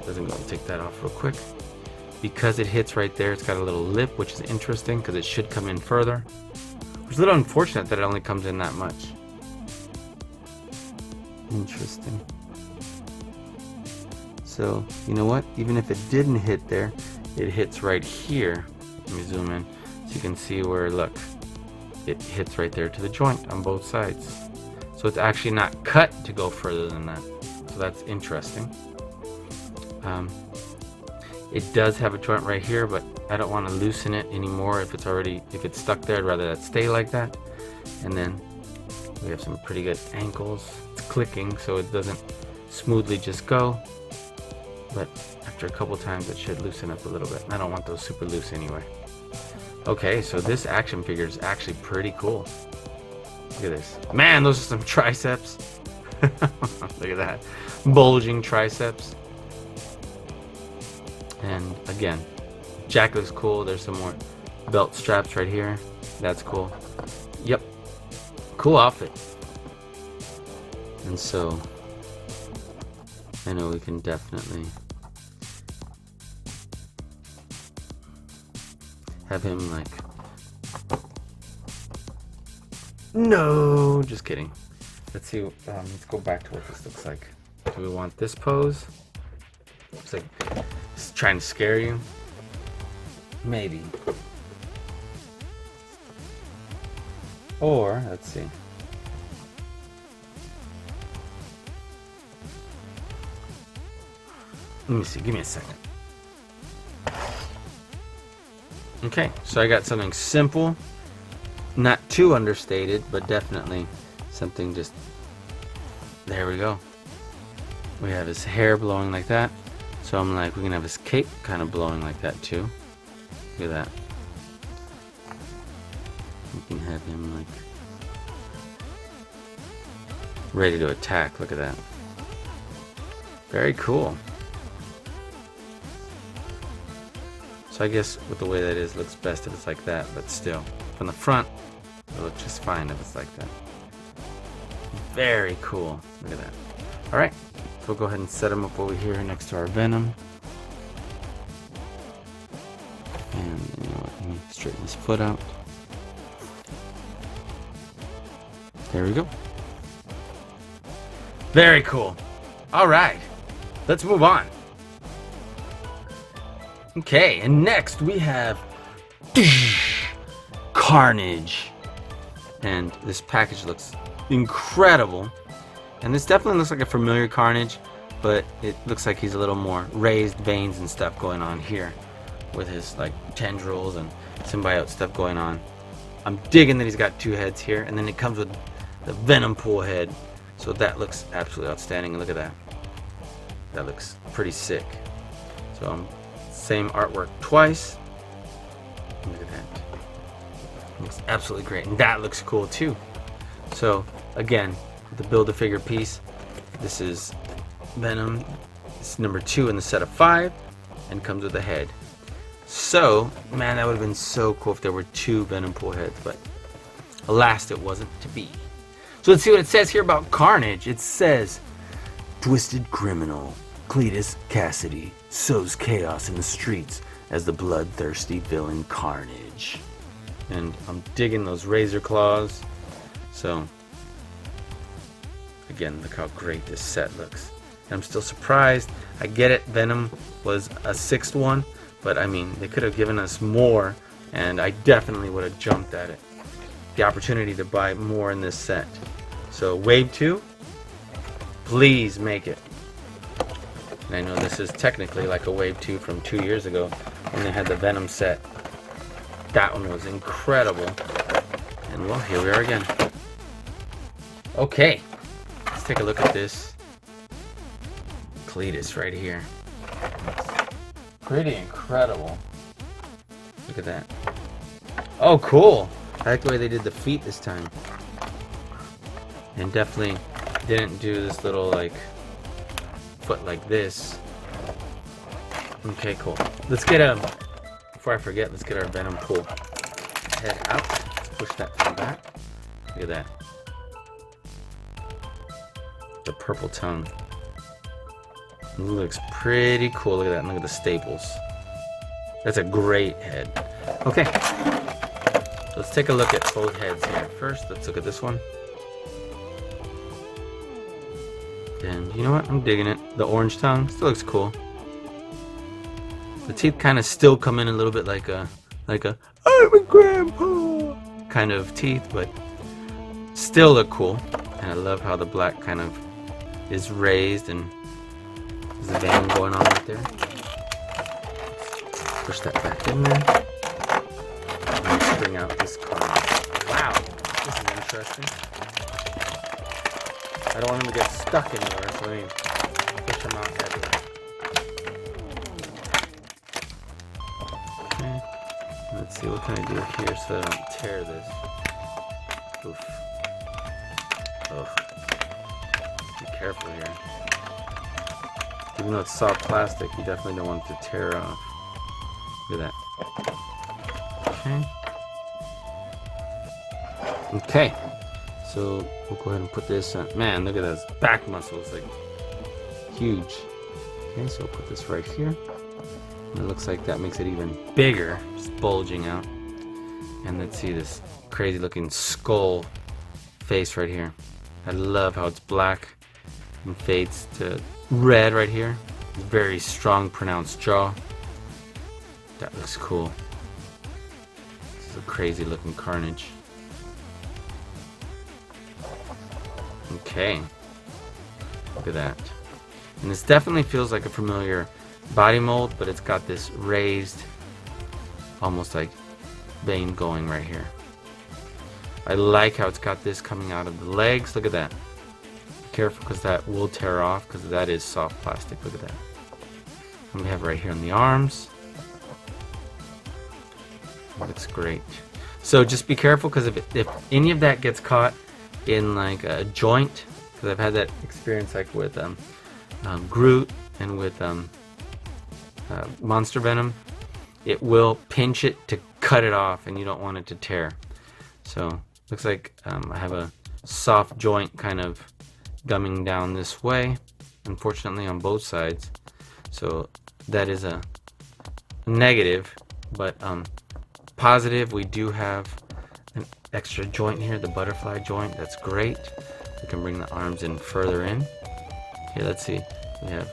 doesn't go. Take that off real quick. Because it hits right there, it's got a little lip, which is interesting because it should come in further. It's a little unfortunate that it only comes in that much. Interesting. So, you know what? Even if it didn't hit there, it hits right here. Let me zoom in so you can see where, look, it hits right there to the joint on both sides. So it's actually not cut to go further than that. So that's interesting. It does have a joint right here, but I don't want to loosen it anymore. If it's stuck there, I'd rather that stay like that. And then we have some pretty good ankles. It's clicking, so it doesn't smoothly just go. But after a couple times, it should loosen up a little bit. I don't want those super loose anyway. Okay, so this action figure is actually pretty cool. Look at this. Man, those are some triceps. Look at that. Bulging triceps. And again, jacket looks cool. There's some more belt straps right here. That's cool. Yep. Cool outfit. And so, I know we can definitely have him like... No, just kidding. Let's see, let's go back to what this looks like. Do we want this pose? Looks like it's trying to scare you. Maybe. Or, let's see. Let me see, give me a second. Okay, so I got something simple, not too understated, but definitely something just, there we go. We have his hair blowing like that. So I'm like, we're gonna have his cape kind of blowing like that too. Look at that. We can have him like ready to attack. Look at that. Very cool. So I guess with the way that is, looks best if it's like that, but still, from the front, it looks just fine if it's like that. Very cool. Look at that. All right, so we'll go ahead and set him up over here next to our Venom. And you know what? Let me straighten his foot out. There we go. Very cool. All right, let's move on. Okay, and next we have Carnage. And this package looks incredible. And this definitely looks like a familiar Carnage, but it looks like he's a little more raised veins and stuff going on here with his like tendrils and symbiote stuff going on. I'm digging that he's got two heads here, and then it comes with the Venompool head. So that looks absolutely outstanding. Look at that. That looks pretty sick. So same artwork twice. Look at that. Looks absolutely great. And that looks cool too. So again, the Build-a-Figure piece. This is Venom. It's number 2 in the set of 5 and comes with a head. So, man, that would have been so cool if there were 2 Venompool heads, but alas, it wasn't to be. So let's see what it says here about Carnage. It says, twisted criminal Cletus Cassidy sows chaos in the streets as the bloodthirsty villain Carnage. And I'm digging those razor claws. So again, look how great this set looks. I'm still surprised. I get it, Venom was a 6th one, but I mean, they could have given us more, and I definitely would have jumped at it. The opportunity to buy more in this set. So Wave 2, please make it. And I know this is technically like a Wave 2 from 2 years ago when they had the Venom set. That one was incredible. And well, here we are again. Okay, let's take a look at this Cletus right here. Pretty incredible. Look at that. Oh, cool. I like the way they did the feet this time. And definitely didn't do this little like foot like this. Okay, cool. Let's get before I forget, let's get our Venompool head out. Let's push that thing back. Look at that. The purple tongue. It looks pretty cool. Look at that. Look at the staples. That's a great head. Okay. Let's take a look at both heads here. First, let's look at this one. And you know what? I'm digging it. The orange tongue still looks cool. The teeth kind of still come in a little bit like a I'm a grandpa kind of teeth, but still look cool. And I love how the black kind of is raised and there's a vein going on right there. Push that back in there. And bring out this Carnage. Wow, this is interesting. I don't want him to get stuck anywhere, so let me push him out everywhere. Okay. Let's see, what can I do here so I don't tear this? Oof. Oh. Be careful here. Even though it's soft plastic, you definitely don't want it to tear off. Look at that. Okay. Okay. So we'll go ahead and put this on. Man, look at those back muscles, like huge. Okay, so we'll put this right here. And it looks like that makes it even bigger, just bulging out. And let's see this crazy looking skull face right here. I love how it's black and fades to red right here. Very strong, pronounced jaw. That looks cool. This is a crazy looking Carnage. Okay, look at that. And this definitely feels like a familiar body mold, but it's got this raised, almost like vein going right here. I like how it's got this coming out of the legs. Look at that. Be careful because that will tear off because that is soft plastic. Look at that. And we have it right here on the arms. Looks great. So just be careful because if any of that gets caught in like a joint, because I've had that experience like with Groot and with Monster Venom, it will pinch it to cut it off and you don't want it to tear. So looks like I have a soft joint kind of gumming down this way, unfortunately on both sides. So that is a negative, but positive, we do have an extra joint here, the butterfly joint. That's great. We can bring the arms in further in. Okay, let's see. We have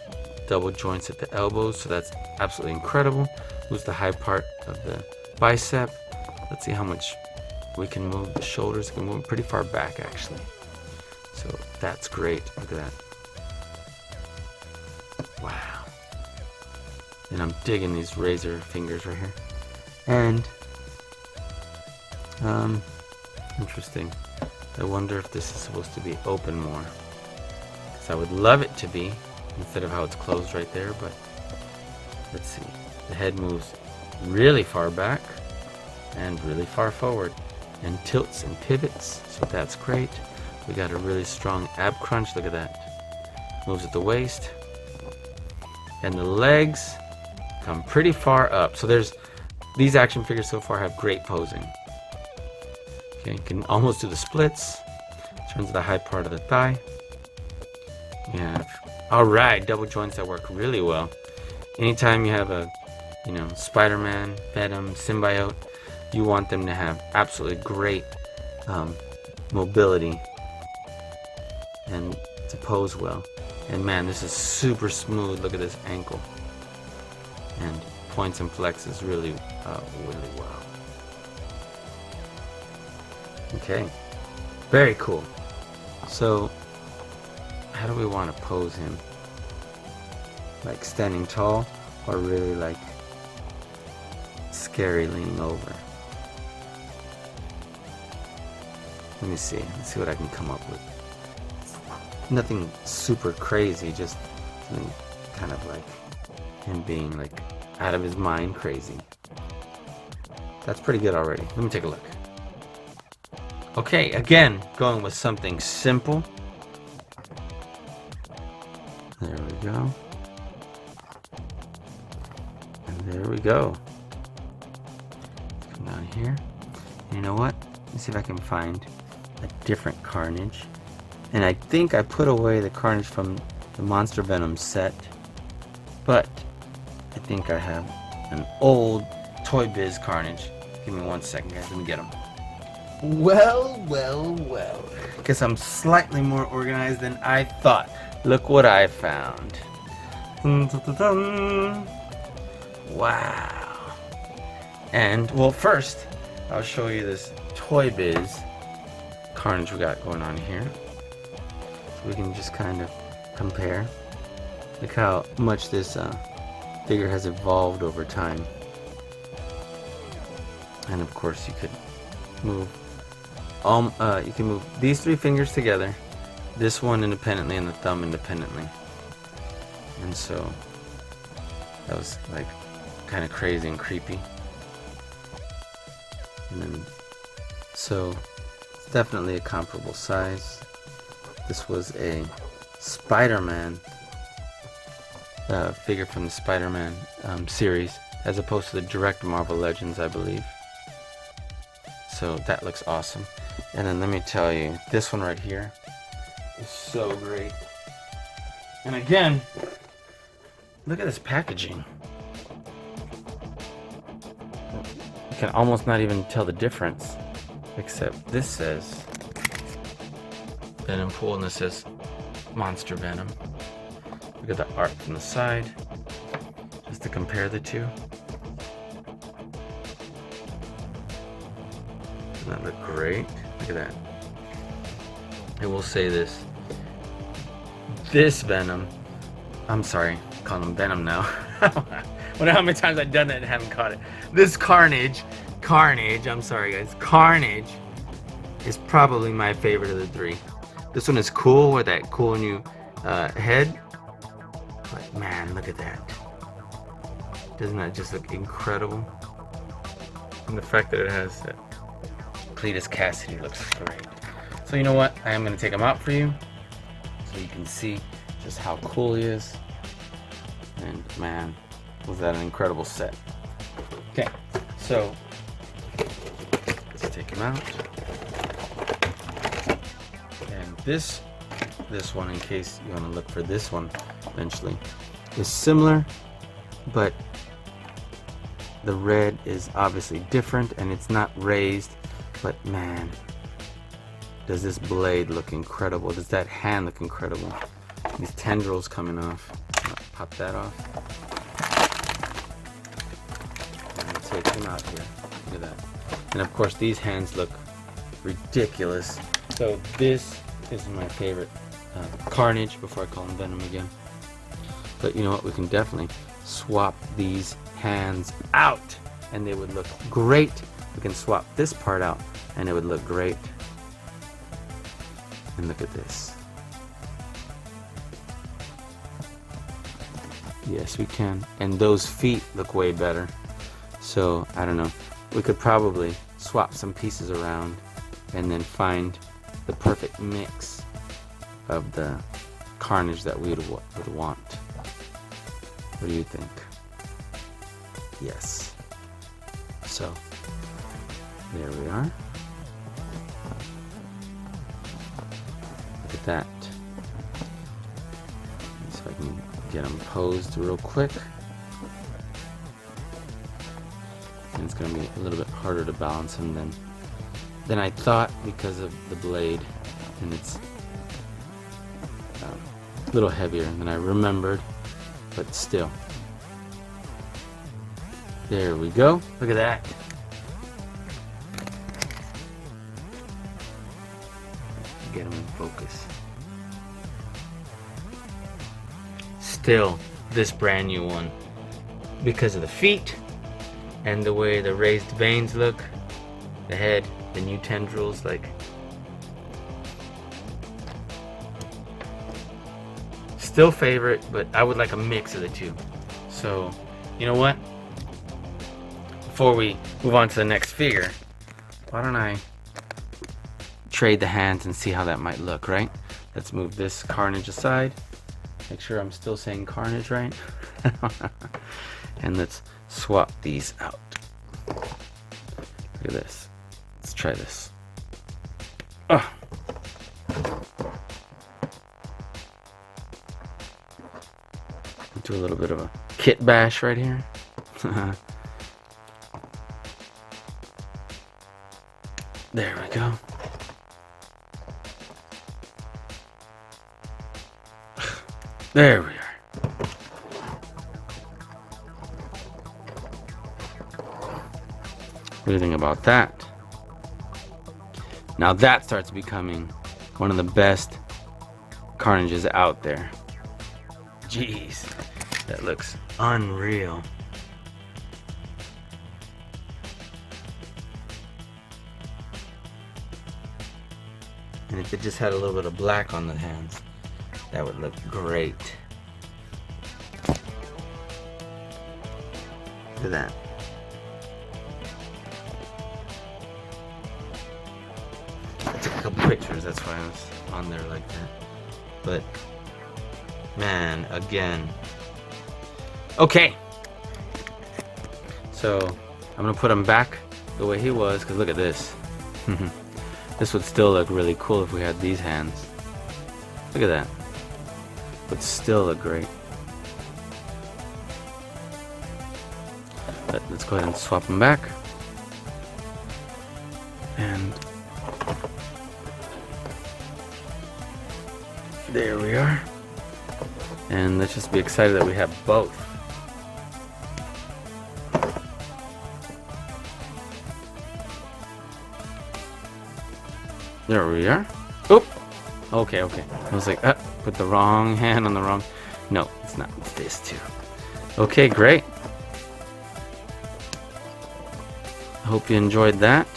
double joints at the elbows, so that's absolutely incredible. Moves the high part of the bicep. Let's see how much we can move the shoulders. We can move pretty far back actually. So that's great. Look at that. Wow. And I'm digging these razor fingers right here. And interesting. I wonder if this is supposed to be open more. Because I would love it to be, instead of how it's closed right there, but let's see. The head moves really far back and really far forward and tilts and pivots, so that's great. We got a really strong ab crunch. Look at that. Moves at the waist. And the legs come pretty far up. So there's these action figures so far have great posing. Okay, you can almost do the splits. Turns to the high part of the thigh. We have, alright, double joints that work really well. Anytime you have a, Spider-Man, Venom, symbiote, you want them to have absolutely great mobility and to pose well. And man, this is super smooth. Look at this ankle. And points and flexes really, really well. Okay, very cool. So, how do we want to pose him? Like standing tall, or really like scary leaning over? Let me see. Let's see what I can come up with. Nothing super crazy, just something kind of like him being like out of his mind crazy. That's pretty good already. Let me take a look. Okay, again, going with something simple. There we go. And there we go. Come down here. And you know what? Let's see if I can find a different Carnage. And I think I put away the Carnage from the Monster Venom set. But I think I have an old Toy Biz Carnage. Give me 1 second, guys. Let me get him. Well, well, well. Guess I'm slightly more organized than I thought. Look what I found. Dun, dun, dun, dun. Wow. And, well, first, I'll show you this Toy Biz Carnage we got going on here. So we can just kind of compare. Look how much this figure has evolved over time. And of course you could move these 3 fingers together, this one independently and the thumb independently. And so that was like kind of crazy and creepy. And then so it's definitely a comparable size. This was a Spider-Man figure from the Spider-Man series, as opposed to the direct Marvel Legends, I believe. So that looks awesome. And then let me tell you, this one right here is so great. And again, look at this packaging. You can almost not even tell the difference, except this says Venompool and this says Monster Venom. Look at the art from the side, just to compare the two. Doesn't that look great? Look at that. I will say this. This Venom, I'm sorry, I call him Venom now. I wonder how many times I've done that and haven't caught it. This Carnage, I'm sorry guys, Carnage is probably my favorite of the 3. This one is cool with that cool new head. But man, look at that. Doesn't that just look incredible? And the fact that it has that Cletus Cassidy looks great. So you know what? I am going to take him out for you so you can see just how cool he is. And man, was that an incredible set. Okay, so let's take him out. And this one, in case you want to look for this one eventually, is similar, but the red is obviously different and it's not raised. But man, does this blade look incredible. Does that hand look incredible. These tendrils coming off. Pop that off. And take him out here. Look at that. And of course these hands look ridiculous. So this is my favorite Carnage, before I call him Venom again. But you know what, we can definitely swap these hands out and they would look great. We can swap this part out and it would look great. And look at this. Yes, we can. And those feet look way better. So I don't know, we could probably swap some pieces around and then find the perfect mix of the Carnage that we would want. What do you think? Yes. So there we are. Look at that. So I can get them posed real quick. And it's going to be a little bit harder to balance him than I thought because of the blade and its A little heavier than I remembered, but still. There we go. Look at that. Get him in focus. Still, this brand new one, because of the feet and the way the raised veins look, the head, the new tendrils, like, still favorite, but I would like a mix of the two. So, you know what? Before we move on to the next figure, why don't I trade the hands and see how that might look, right? Let's move this Carnage aside. Make sure I'm still saying Carnage right. And let's swap these out. Look at this. Let's try this. Oh. Do a little bit of a kit bash right here. There we go. There we are. What do you think about that? Now that starts becoming one of the best Carnages out there. Jeez, that looks unreal. And if it just had a little bit of black on the hands, that would look great. Look at that. I took a couple pictures, that's why I was on there like that. But, man, again. Okay. So, I'm gonna put him back the way he was, because look at this. This would still look really cool if we had these hands. Look at that. Would still look great. But let's go ahead and swap them back. And there we are. And let's just be excited that we have both. There we are. Oop. Okay. I was like, put the wrong hand on the wrong. No, it's not. It's this too. Okay, great. I hope you enjoyed that.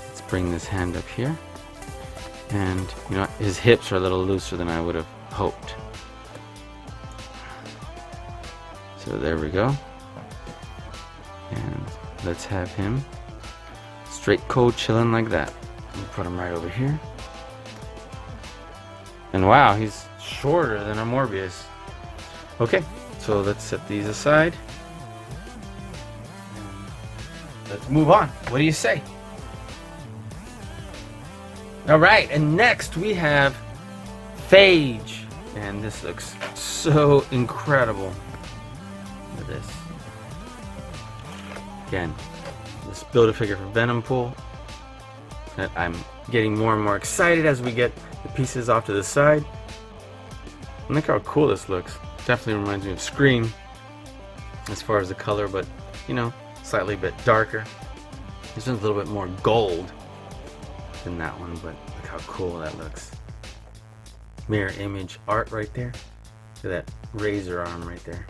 Let's bring this hand up here. And, you know, his hips are a little looser than I would have hoped. So there we go. And let's have him straight cold chilling like that. We'll put him right over here. And wow, he's shorter than a Morbius. Okay, so let's set these aside. Let's move on. What do you say? Alright, and next we have Phage. And this looks so incredible. Look at this. Again, this Build-a-Figure for Venompool. That I'm getting more and more excited as we get the pieces off to the side. And look how cool this looks. Definitely reminds me of Scream as far as the color, but you know, slightly bit darker. This one's a little bit more gold than that one, but look how cool that looks. Mirror image art right there. Look at that razor arm right there.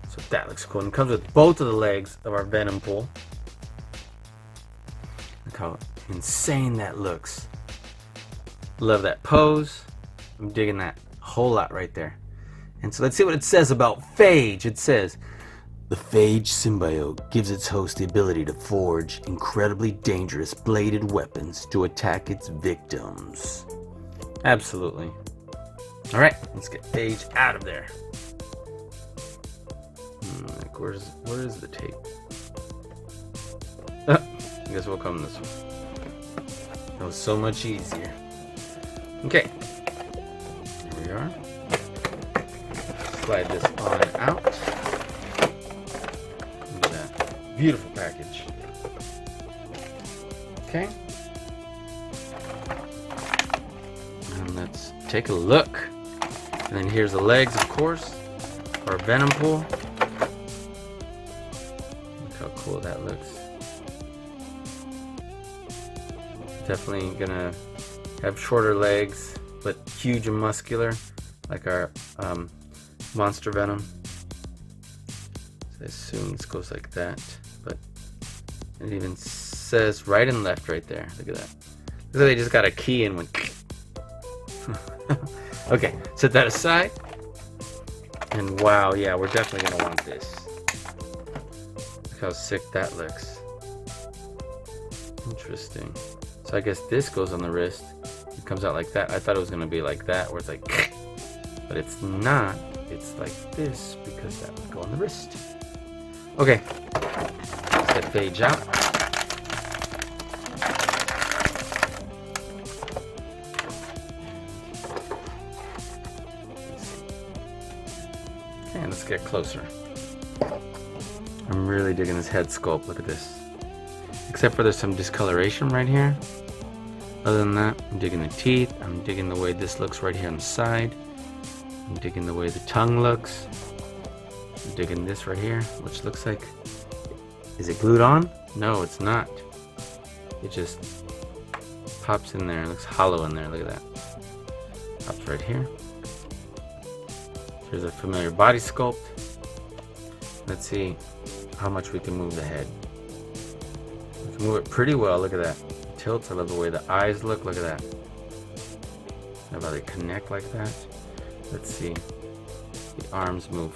So that looks cool. And it comes with both of the legs of our Venompool. Look how insane that looks. Love that pose. I'm digging that whole lot right there. And so let's see what it says about Phage. It says, the Phage symbiote gives its host the ability to forge incredibly dangerous bladed weapons to attack its victims. Absolutely. Alright, let's get Phage out of there. Like, where is the tape? I guess we'll come this way. That was so much easier. Okay. Here we are. Slide this on out. Look at that. Beautiful package. Okay. And let's take a look. And then here's the legs, of course, our Venompool. Look how cool that looks. Definitely gonna have shorter legs, but huge and muscular, like our Monster Venom. So I assume this goes like that, but it even says right and left right there. Look at that. Look at they just got a key and went. Okay, set that aside. And wow, yeah, we're definitely gonna want this. Look how sick that looks. Interesting. So I guess this goes on the wrist. It comes out like that. I thought it was gonna be like that, where it's like, but it's not. It's like this because that would go on the wrist. Okay, set Phage out. Okay, let's get closer. I'm really digging this head sculpt. Look at this. Except for there's some discoloration right here. Other than that, I'm digging the teeth. I'm digging the way this looks right here on the side. I'm digging the way the tongue looks. I'm digging this right here, which looks like... Is it glued on? No, it's not. It just pops in there. It looks hollow in there. Look at that. Pops right here. Here's a familiar body sculpt. Let's see how much we can move the head. We can move it pretty well. Look at that. Tilts. I love the way the eyes look. Look at that. I love how they connect like that. Let's see. The arms move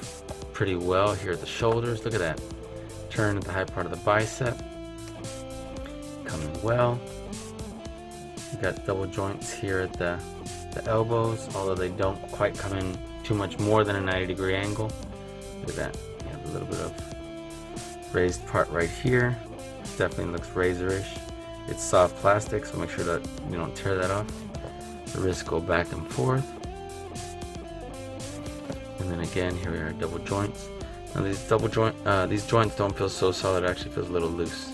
pretty well. Here at the shoulders. Look at that. Turn at the high part of the bicep. Coming well. We got double joints here at the elbows, although they don't quite come in too much more than a 90-degree angle. Look at that. You have a little bit of raised part right here. Definitely looks razorish. It's soft plastic, so make sure that you don't tear that off. The wrists go back and forth. And then again, here we are, double joints. Now these joints don't feel so solid, it actually feels a little loose.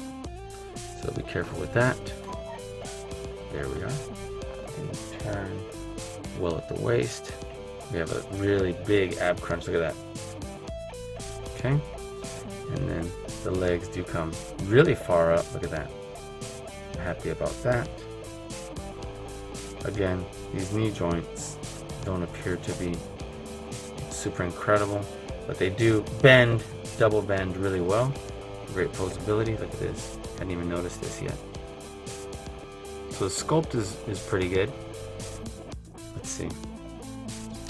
So be careful with that. There we are. And turn well at the waist. We have a really big ab crunch, look at that. Okay. And then the legs do come really far up, look at that. I'm happy about that. Again, these knee joints don't appear to be super incredible, but they do bend, double bend really well. Great posability, look at this. Hadn't even noticed this yet. So the sculpt is pretty good. Let's see.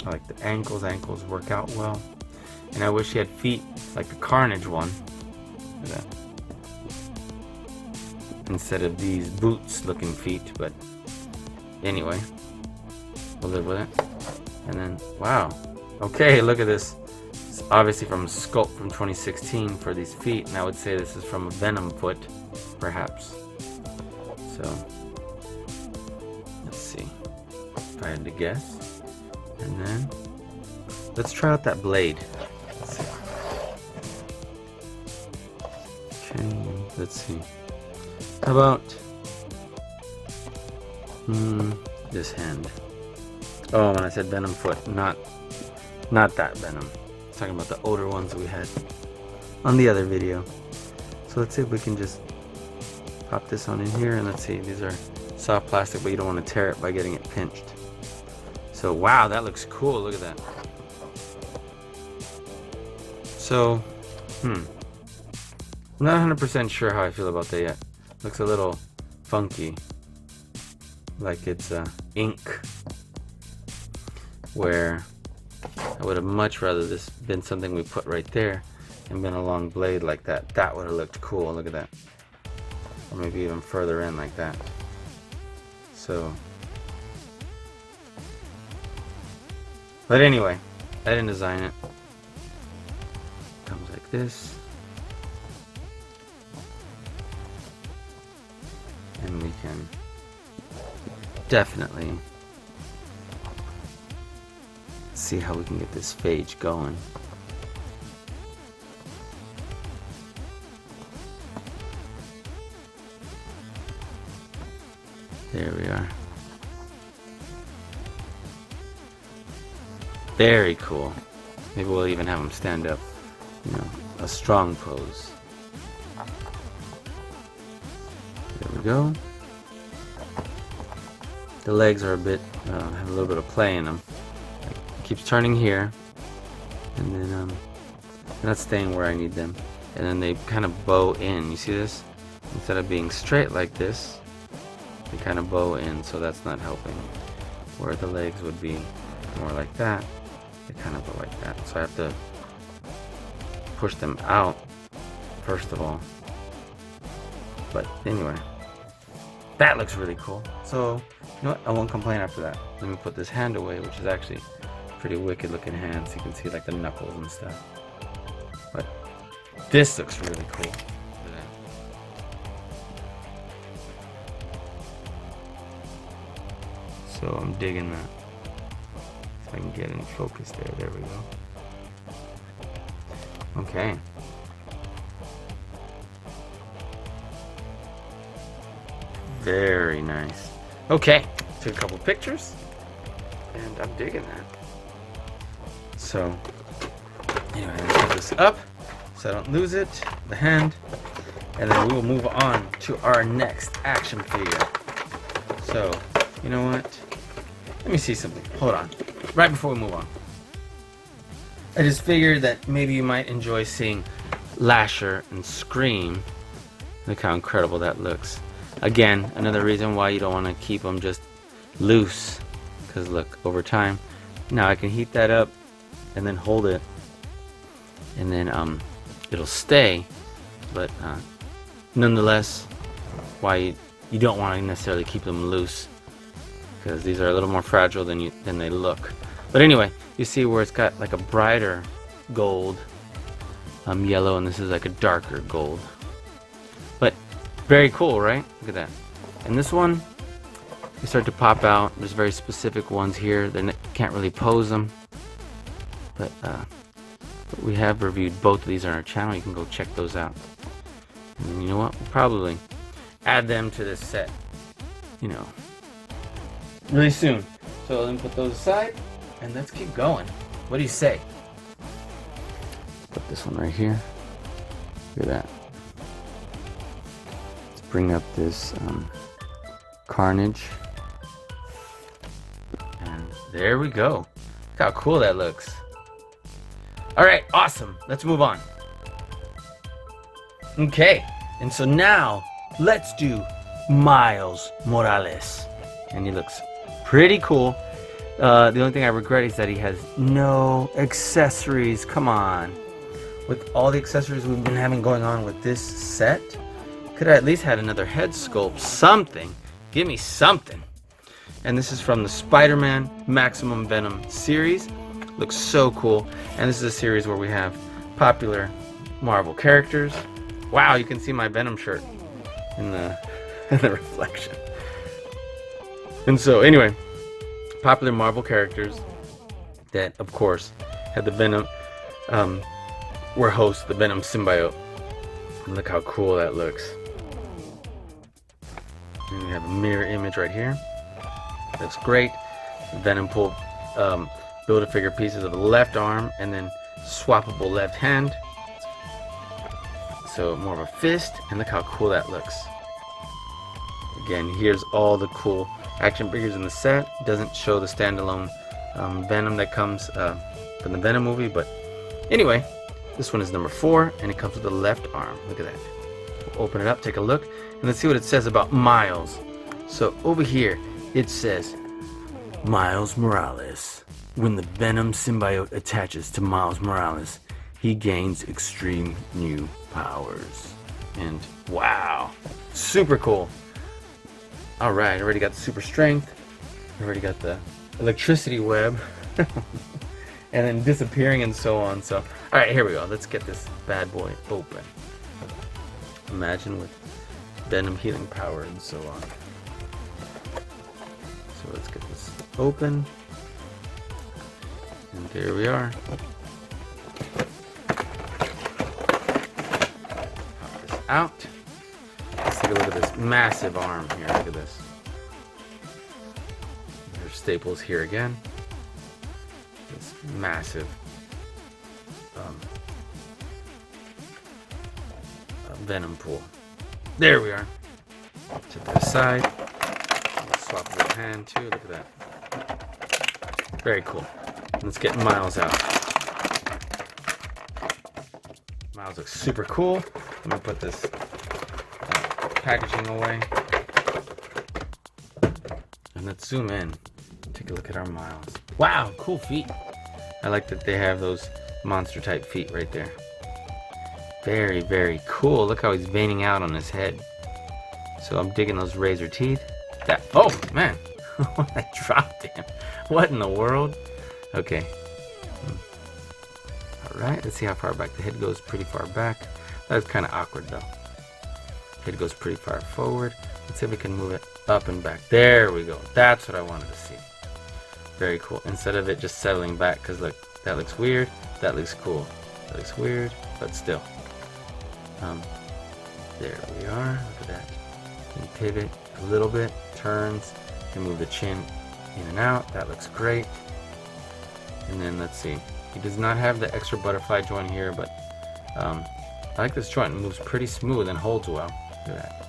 I like the ankles. Ankles work out well. And I wish he had feet like the Carnage one. Look at that. Instead of these boots looking feet, but anyway. We'll live with it. And then, wow. Okay, look at this. It's obviously from a sculpt from 2016 for these feet, and I would say this is from a Venom foot, perhaps. So, let's see. If I had to guess. And then, let's try out that blade. Let's see. Okay, let's see. How about this hand? Oh, when I said Venom foot, not that Venom. I was talking about the older ones that we had on the other video. So let's see if we can just pop this on in here, and let's see. These are soft plastic, but you don't want to tear it by getting it pinched. So wow, that looks cool. Look at that. So, I'm not 100% sure how I feel about that yet. Looks a little funky, like it's ink, where I would have much rather this been something we put right there and been a long blade like that. That would have looked cool. Look at that. Or maybe even further in like that. So, but anyway, I didn't design it. Comes like this. And we can definitely see how we can get this Phage going. There we are. Very cool. Maybe we'll even have him stand up, you know, a strong pose. There we go. The legs are a bit, have a little bit of play in them. It keeps turning here, and then they're not staying where I need them. And then they kind of bow in. You see this? Instead of being straight like this, they kind of bow in, so that's not helping. Where the legs would be more like that, they kind of go like that. So I have to push them out first of all. But anyway, that looks really cool. So you know what? I won't complain after that. Let me put this hand away, which is actually a pretty wicked looking hand. So you can see like the knuckles and stuff. But this looks really cool. Look at that. So I'm digging that. If I can get in focus there. There we go. Okay. Very nice. Okay, took a couple pictures, and I'm digging that. So, anyway, let's put this up so I don't lose it, the hand, and then we will move on to our next action figure. So, you know what? Let me see something. Hold on. Right before we move on. I just figured that maybe you might enjoy seeing Lasher and Scream. Look how incredible that looks. Again, another reason why you don't want to keep them just loose, because look, over time, now I can heat that up and then hold it, and then it'll stay, but nonetheless, why you don't want to necessarily keep them loose, because these are a little more fragile than they look. But anyway, you see where it's got like a brighter gold yellow, and this is like a darker gold. But very cool, right? Look at that. And this one, they start to pop out. There's very specific ones here. They can't really pose them. But we have reviewed both of these on our channel. You can go check those out. And you know what? We'll probably add them to this set, you know, really soon. So let me put those aside, and let's keep going. What do you say? Put this one right here. Look at that. Bring up this Carnage, and there we go. Look how cool that looks. All right, awesome. Let's move on. Okay, and so now let's do Miles Morales, and he looks pretty cool. The only thing I regret is that he has no accessories. Come on, with all the accessories we've been having going on with this set, could have at least had another head sculpt, something. Give me something. And this is from the Spider-Man Maximum Venom series. Looks so cool. And this is a series where we have popular Marvel characters. Wow, you can see my Venom shirt in the reflection. And so anyway, popular Marvel characters that of course had the Venom were hosts of the Venom symbiote. And look how cool that looks. And we have a mirror image right here. That's great. Venompool Build-a-Figure pieces of the left arm, and then swappable left hand. So more of a fist, and look how cool that looks. Again, here's all the cool action figures in the set. It doesn't show the standalone Venom that comes from the Venom movie, but anyway, this one is number 4, and it comes with the left arm. Look at that. We'll open it up, take a look, and let's see what it says about Miles. So over here, it says, Miles Morales. When the Venom symbiote attaches to Miles Morales, he gains extreme new powers. And wow, super cool. All right, already got the super strength. Already got the electricity web. And then disappearing and so on. So, all right, here we go. Let's get this bad boy open. Imagine with Venom healing power and so on. So let's get this open. And there we are. Pop this out. Let's take a look at this massive arm here. Look at this. There's staples here again. This massive Venom pool. There we are. To the side. Swap the hand too. Look at that. Very cool. Let's get Miles out. Miles looks super cool. Let me put this packaging away. And let's zoom in. Take a look at our Miles. Wow, cool feet. I like that they have those monster type feet right there. Very, very cool. Look how he's veining out on his head. So I'm digging those razor teeth. That, oh man, I dropped him. What in the world? Okay. All right, let's see how far back. The head goes pretty far back. That's kind of awkward though. Head goes pretty far forward. Let's see if we can move it up and back. There we go. That's what I wanted to see. Very cool. Instead of it just settling back, because look, that looks weird. That looks cool. That looks weird, but still. There we are. Look at that. Can pivot a little bit, turns, can move the chin in and out. That looks great. And then let's see. He does not have the extra butterfly joint here, but I like this joint. It moves pretty smooth and holds well. Look at that.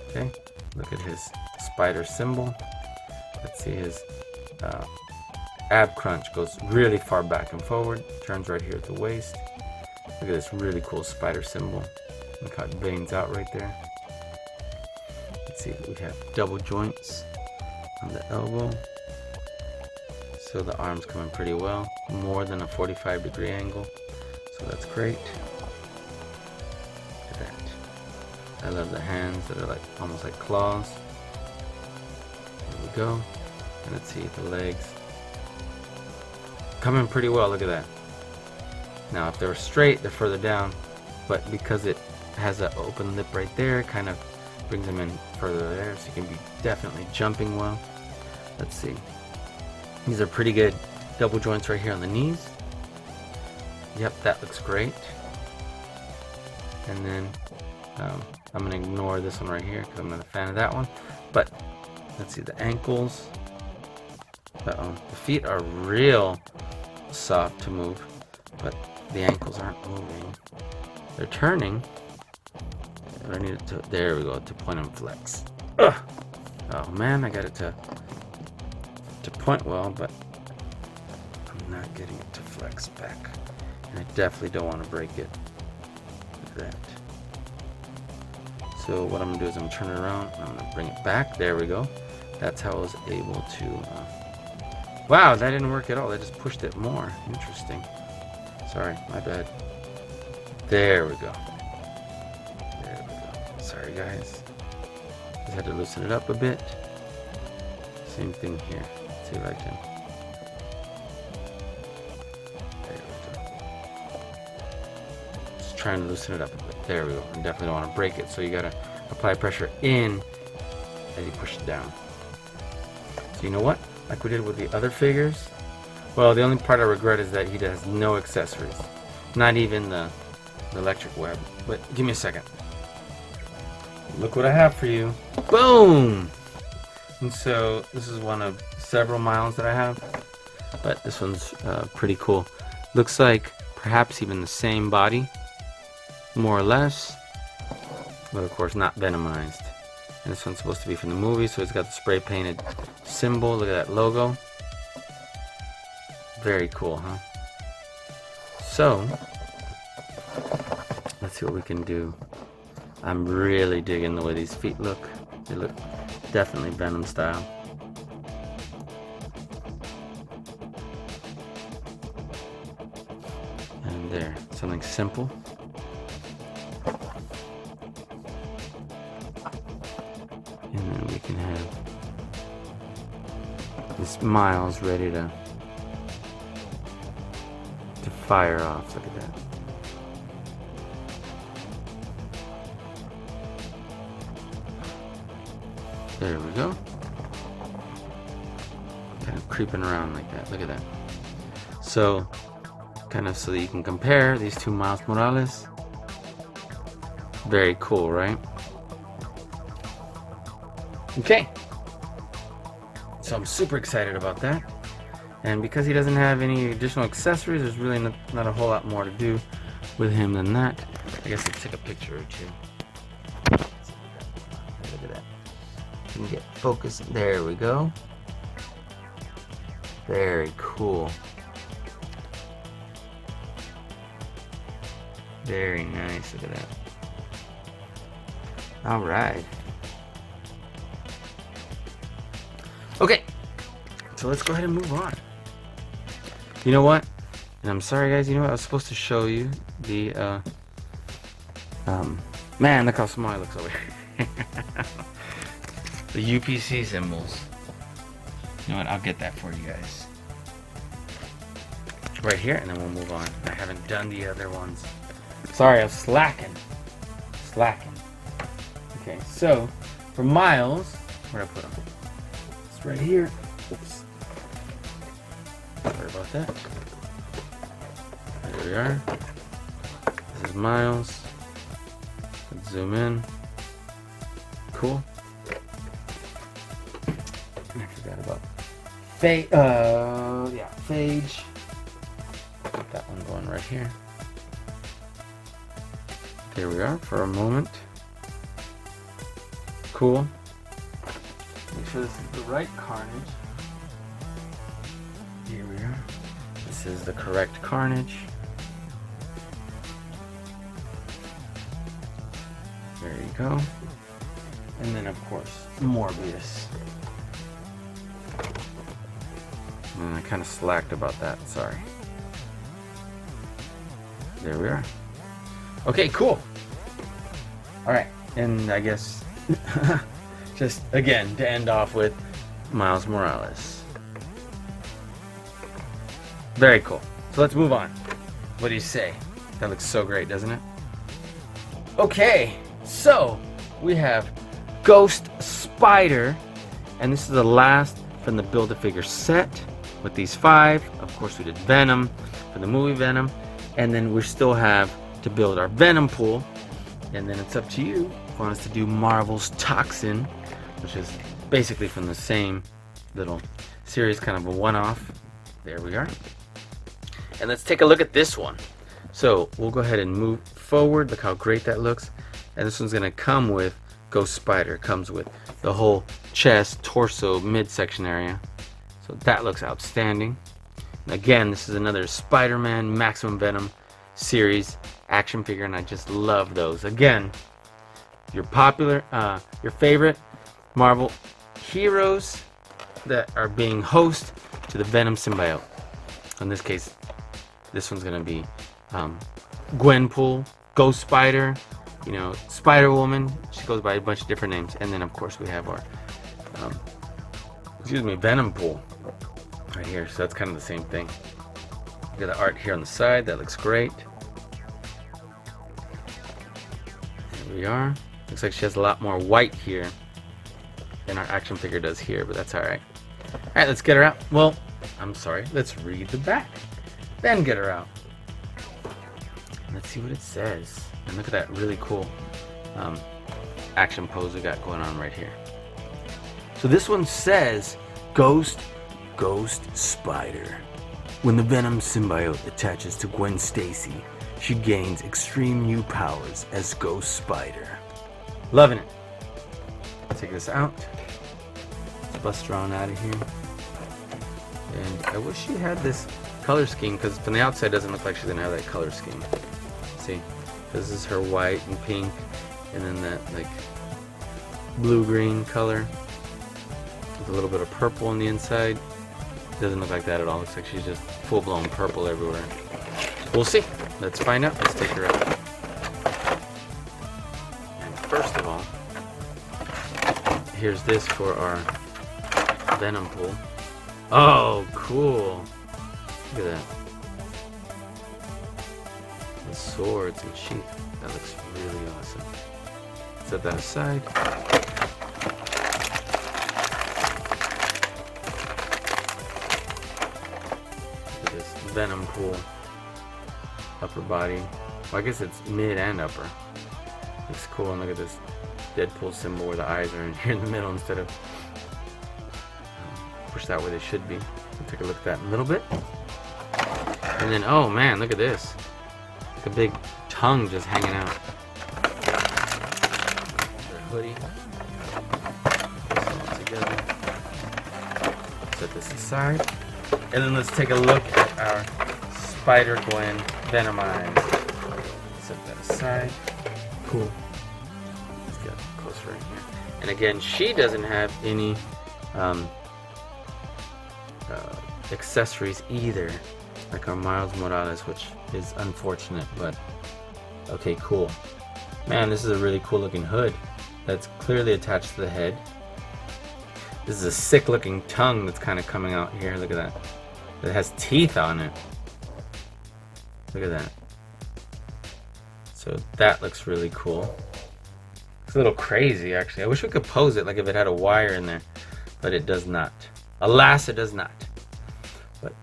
Okay. Look at his spider symbol. Let's see, his ab crunch goes really far back and forward. Turns right here at the waist. Look at this really cool spider symbol. Look how it veins out right there. Let's see, we have double joints on the elbow. So the arm's coming pretty well. More than a 45-degree angle. So that's great. Look at that. I love the hands that are like almost like claws. There we go. And let's see the legs. Coming pretty well, look at that. Now if they were straight, they're further down, but because it has an open lip right there, it kind of brings them in further there, so you can be definitely jumping well. Let's see. These are pretty good double joints right here on the knees. Yep, that looks great. And then I'm going to ignore this one right here because I'm not a fan of that one. But let's see the ankles. The feet are real soft to move, but the ankles aren't moving. They're turning. But I need it to, there we go, to point and flex. Ugh. Oh man, I got it to point well, but I'm not getting it to flex back. And I definitely don't want to break it. Look at that. So what I'm gonna do is I'm gonna turn it around and I'm gonna bring it back. There we go. That's how I was able to. Wow, that didn't work at all. I just pushed it more. Interesting. Sorry, my bad. There we go. There we go. Sorry, guys. Just had to loosen it up a bit. Same thing here. Let's see if I can. There we go. Just trying to loosen it up a bit. There we go. I definitely don't want to break it, so you gotta apply pressure in as you push it down. So you know what? Like we did with the other figures. Well, the only part I regret is that he has no accessories. Not even the electric web. But give me a second. Look what I have for you. Boom! And so this is one of several Miles that I have. But this one's pretty cool. Looks like perhaps even the same body. More or less. But of course not venomized. And this one's supposed to be from the movie, so it's got the spray painted symbol. Look at that logo. Very cool, huh? So, let's see what we can do. I'm really digging the way these feet look. They look definitely Venom style. And there, something simple. And then we can have this Miles ready to fire off. Look at that. There we go. Kind of creeping around like that. Look at that. So, kind of so that you can compare these two Miles Morales. Very cool, right? Okay. So I'm super excited about that. And because he doesn't have any additional accessories, there's really not a whole lot more to do with him than that. I guess let's take a picture or two. Look at that. You can get focused. There we go. Very cool. Very nice. Look at that. All right. Okay. So let's go ahead and move on. You know what? And I'm sorry, guys. You know what? I was supposed to show you the man, look how small it looks over here. The UPC symbols. You know what? I'll get that for you guys. Right here, and then we'll move on. I haven't done the other ones. Sorry, I was slacking. Okay, so for Miles, where'd I put him? It's right here. Oops. Sorry about that. There we are. This is Miles. Let's zoom in. Cool. And I forgot about Phage. Got that one going right here. Here we are for a moment. Cool. Make sure this is the right Carnage. Here we are. This is the correct Carnage. There you go. And then of course, Morbius. And I kind of slacked about that, sorry. There we are. Okay, cool. Alright, and I guess just again to end off with Miles Morales. Very cool. So let's move on. What do you say? That looks so great, doesn't it? Okay, so we have Ghost Spider, and this is the last from the Build-a-Figure set with these 5. Of course, we did Venom for the movie Venom, and then we still have to build our Venom pool, and then it's up to you if you want us to do Marvel's Toxin, which is basically from the same little series, kind of a one-off. There we are. And let's take a look at this one. So we'll go ahead and move forward. Look how great that looks. And this one's gonna come with Ghost Spider. It comes with the whole chest, torso, midsection area. So that looks outstanding. And again, this is another Spider-Man Maximum Venom series action figure, and I just love those. Again, your favorite Marvel heroes that are being host to the Venom symbiote. In this case, this one's gonna be Gwenpool, Ghost Spider, you know, Spider Woman. She goes by a bunch of different names, and then of course we have our Venompool right here. So that's kind of the same thing. Got the art here on the side. That looks great. There we are. Looks like she has a lot more white here than our action figure does here, but that's alright. Alright, let's get her out. Well, I'm sorry. Let's read the back. Then get her out. Let's see what it says. And look at that really cool action pose we got going on right here. So this one says, Ghost Spider. When the Venom symbiote attaches to Gwen Stacy, she gains extreme new powers as Ghost Spider. Loving it. Take this out. Let's bust her on out of here. And I wish she had this color scheme, because from the outside it doesn't look like she's going to have that color scheme. See? This is her white and pink, and then that like blue-green color with a little bit of purple on the inside. Doesn't look like that at all. Looks like she's just full-blown purple everywhere. We'll see. Let's find out. Let's take her out. And first of all, here's this for our Venom pool. Oh, cool. Look at that. The swords and sheath. That looks really awesome. Set that aside. Venom pool upper body. Well, I guess it's mid and upper. Looks cool. And look at this Deadpool symbol where the eyes are in here in the middle instead of pushed out where they should be. So take a look at that in a little bit. And then, oh man, look at this. Like a big tongue just hanging out. Their hoodie. This all together. Set this aside. And then let's take a look at our Spider-Gwen Venomized. Set that aside. Cool. Let's get closer right here. And again, she doesn't have any accessories either, like our Miles Morales, which is unfortunate, but okay, cool. Man, this is a really cool looking hood that's clearly attached to the head. This is a sick looking tongue that's kind of coming out here. Look at that. It has teeth on it. Look at that. So that looks really cool. It's a little crazy, actually. I wish we could pose it like if it had a wire in there, but it does not. Alas, it does not. But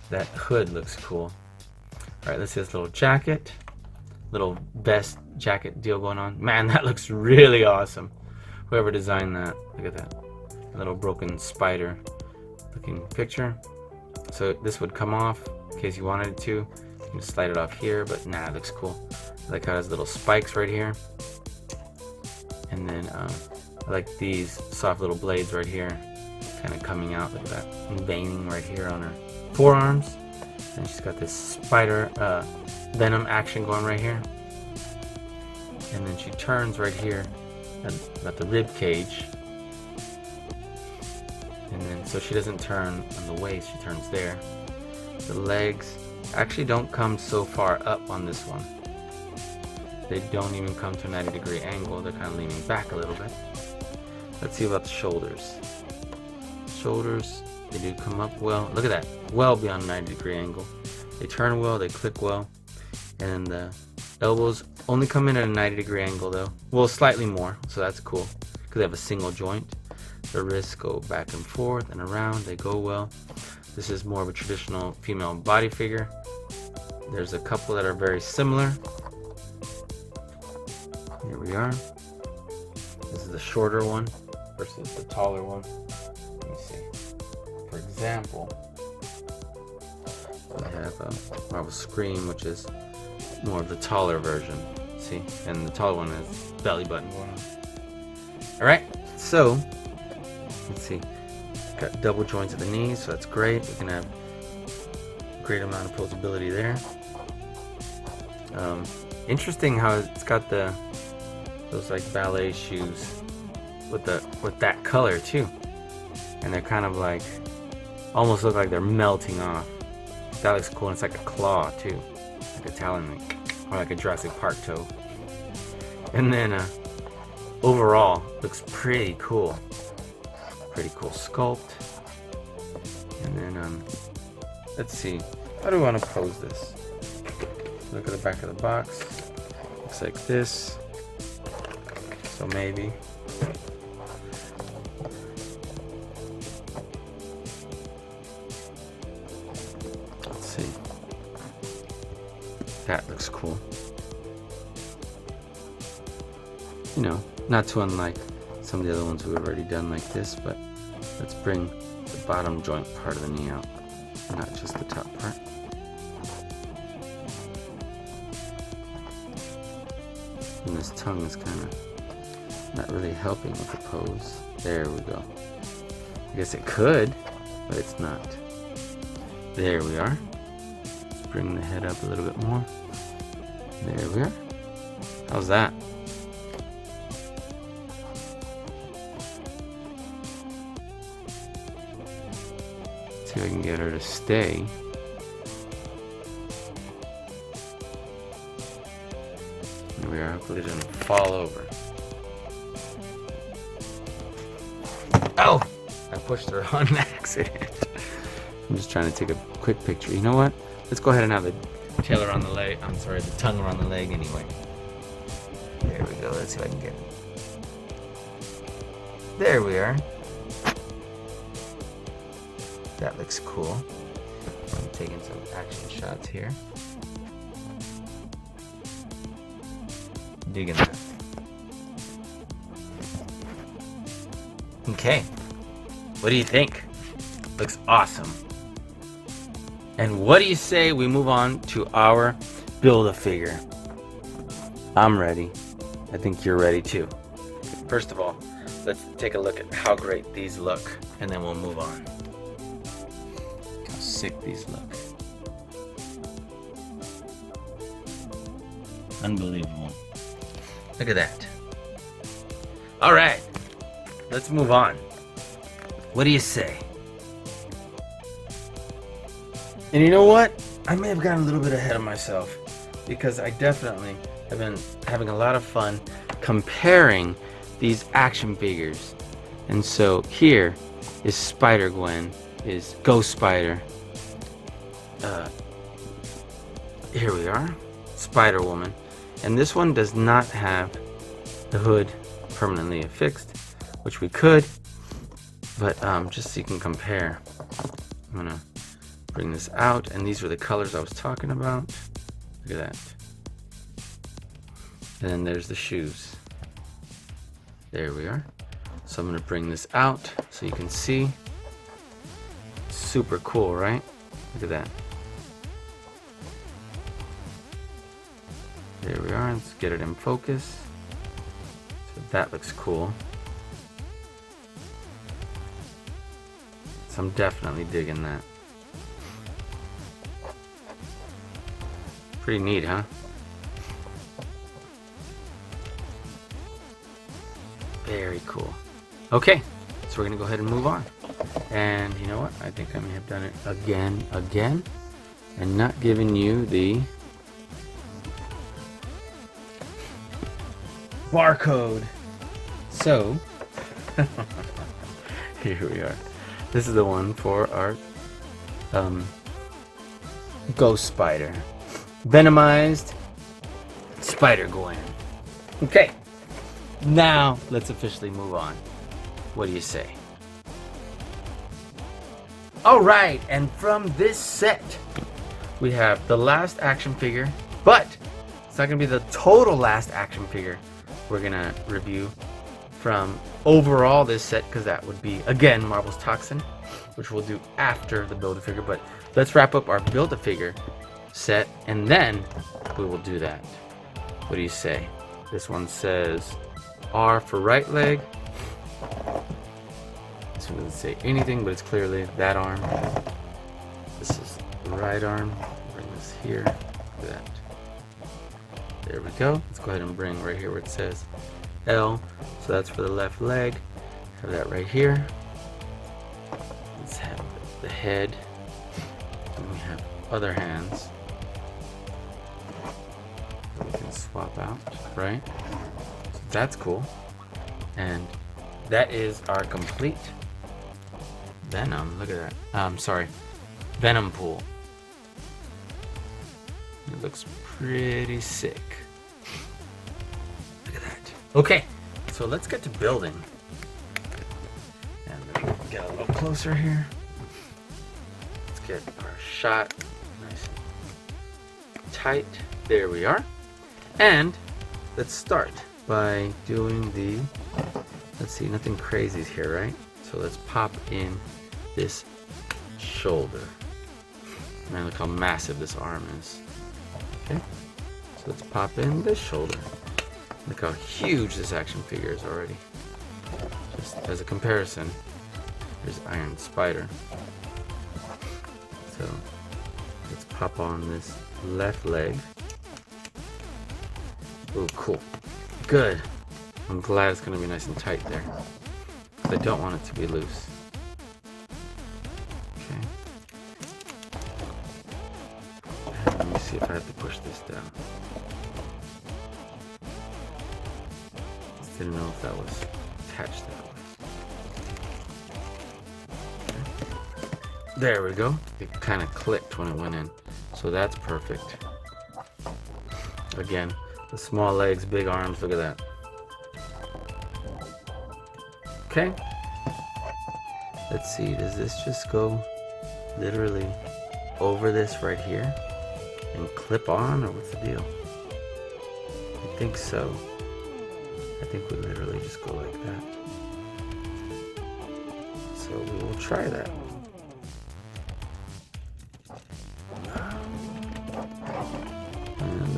that hood looks cool. All right, let's see this little jacket. Little vest jacket deal going on. Man, that looks really awesome. Whoever designed that, look at that. A little broken spider looking picture. So this would come off in case you wanted it to. You can slide it off here, but nah, it looks cool. I like how it has little spikes right here. And then I like these soft little blades right here, kind of coming out. Look at that, and veining right here on her forearms. And she's got this spider venom action going right here. And then she turns right here at the rib cage. And then so she doesn't turn on the waist, she turns there. The legs actually don't come so far up on this one. They don't even come to a 90-degree angle. They're kind of leaning back a little bit. Let's see about the shoulders. Shoulders, they do come up well. Look at that, well beyond 90-degree angle. They turn well, they click well. And the elbows only come in at a 90-degree angle though. Well, slightly more, so that's cool, because they have a single joint. The wrists go back and forth and around, they go well. This is more of a traditional female body figure. There's a couple that are very similar. Here we are. This is the shorter one versus the taller one. Let me see. For example, we have Marvel Scream, which is more of the taller version. See? And the taller one has belly button going on. Alright, so let's see. Got double joints at the knees, so that's great. We can have a great amount of posability there. Interesting how it's got those like ballet shoes with that color too, and they're kind of like almost look like they're melting off. That looks cool. And it's like a claw too, like a talon, or like a Jurassic Park toe. And then overall looks pretty cool. Pretty cool sculpt. And then let's see, how do we want to pose this? Look at the back of the box. Looks like this. So maybe. Let's see. That looks cool. You know, not too unlike some of the other ones we've already done like this, but let's bring the bottom joint part of the knee out, not just the top part. And this tongue is kind of not really helping with the pose. There we go. I guess it could, but it's not. There we are. Let's bring the head up a little bit more. There we are. How's that? See if I can get her to stay. There we are. Hopefully it doesn't fall over. Oh! I pushed her on accident. I'm just trying to take a quick picture. You know what? Let's go ahead and have the tail around the leg. I'm sorry, the tongue around the leg anyway. There we go. Let's see if I can get it. There we are. That looks cool. I'm taking some action shots here. Digging that. Okay. What do you think? Looks awesome. And what do you say we move on to our Build-A-Figure? I'm ready. I think you're ready too. First of all, let's take a look at how great these look, and then we'll move on. How sick these look. Unbelievable. Look at that. All right, let's move on. What do you say? And you know what? I may have gotten a little bit ahead of myself because I definitely have been having a lot of fun comparing these action figures. And so here is Spider-Gwen, is Ghost Spider. Here we are, Spider-Woman. And this one does not have the hood permanently affixed, which we could, but just so you can compare, I'm gonna bring this out, and these are the colors I was talking about. Look at that. And then there's the shoes. There we are. So I'm gonna bring this out so you can see. Super cool, right? Look at that. There we are. Let's get it in focus. So that looks cool. So I'm definitely digging that. Pretty neat, huh? Very cool. Okay, so we're gonna go ahead and move on. And you know what? I think I may have done it again, and not given you the barcode. So, here we are. This is the one for our Ghost Spider. Venomized Spider-Gwen. Okay, now let's officially move on. What do you say? Alright, and from this set, we have the last action figure, but it's not going to be the total last action figure we're going to review from overall this set, because that would be, again, Marvel's Toxin, which we'll do after the Build-A-Figure. But let's wrap up our Build-A-Figure set, and then we will do that. What do you say? This one says R for right leg. This one doesn't say anything, but it's clearly that arm. This is the right arm. Bring this here. Look at that. There we go. Let's go ahead and bring right here where it says L. So that's for the left leg. Have that right here. Let's have the head. And we have other hands. We can swap out, right? So that's cool. And that is our complete Venom. Look at that. Sorry, Venompool. It looks pretty sick. Look at that. Okay, so let's get to building. And let me get a little closer here. Let's get our shot nice and tight. There we are. And let's start by doing the, let's see, nothing crazy here, right? So let's pop in this shoulder. Man, look how massive this arm is. Okay, so let's pop in this shoulder. Look how huge this action figure is already. Just as a comparison, here's Iron Spider. So let's pop on this left leg. Oh, cool. Good. I'm glad it's going to be nice and tight there. I don't want it to be loose. Okay. And let me see if I have to push this down. Just didn't know if that was attached that way. Okay. There we go. It kind of clicked when it went in. So that's perfect. Again, the small legs, big arms, look at that. Okay. Let's see, does this just go literally over this right here and clip on, or what's the deal? I think so. I think we literally just go like that. So we will try that.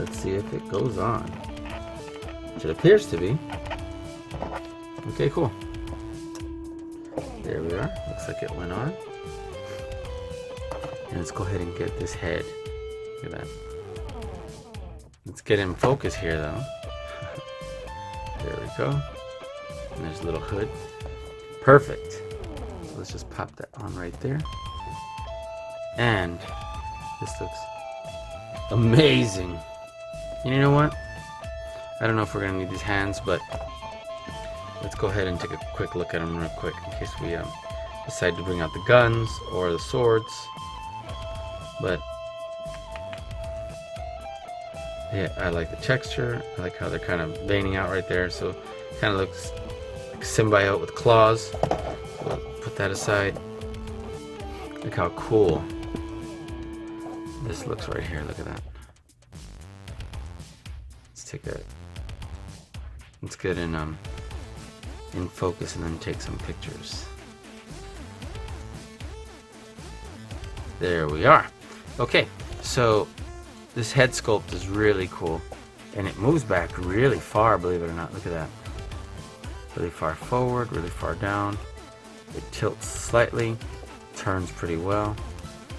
Let's see if it goes on. It appears to be. Okay, cool. There we are. Looks like it went on. And let's go ahead and get this head. Look at that. Let's get in focus here though. There we go. And there's a little hood. Perfect. So let's just pop that on right there. And this looks amazing. And you know what? I don't know if we're gonna need these hands, but let's go ahead and take a quick look at them real quick in case we decide to bring out the guns or the swords. But yeah, I like the texture. I like how they're kind of veining out right there. So it kind of looks like a symbiote with claws. So we'll put that aside. Look how cool this looks right here. Look at that. Let's take that. Let's get in focus and then take some pictures. There we are. Okay, so this head sculpt is really cool, and it moves back really far, believe it or not. Look at that. Really far forward, really far down. It tilts slightly, turns pretty well.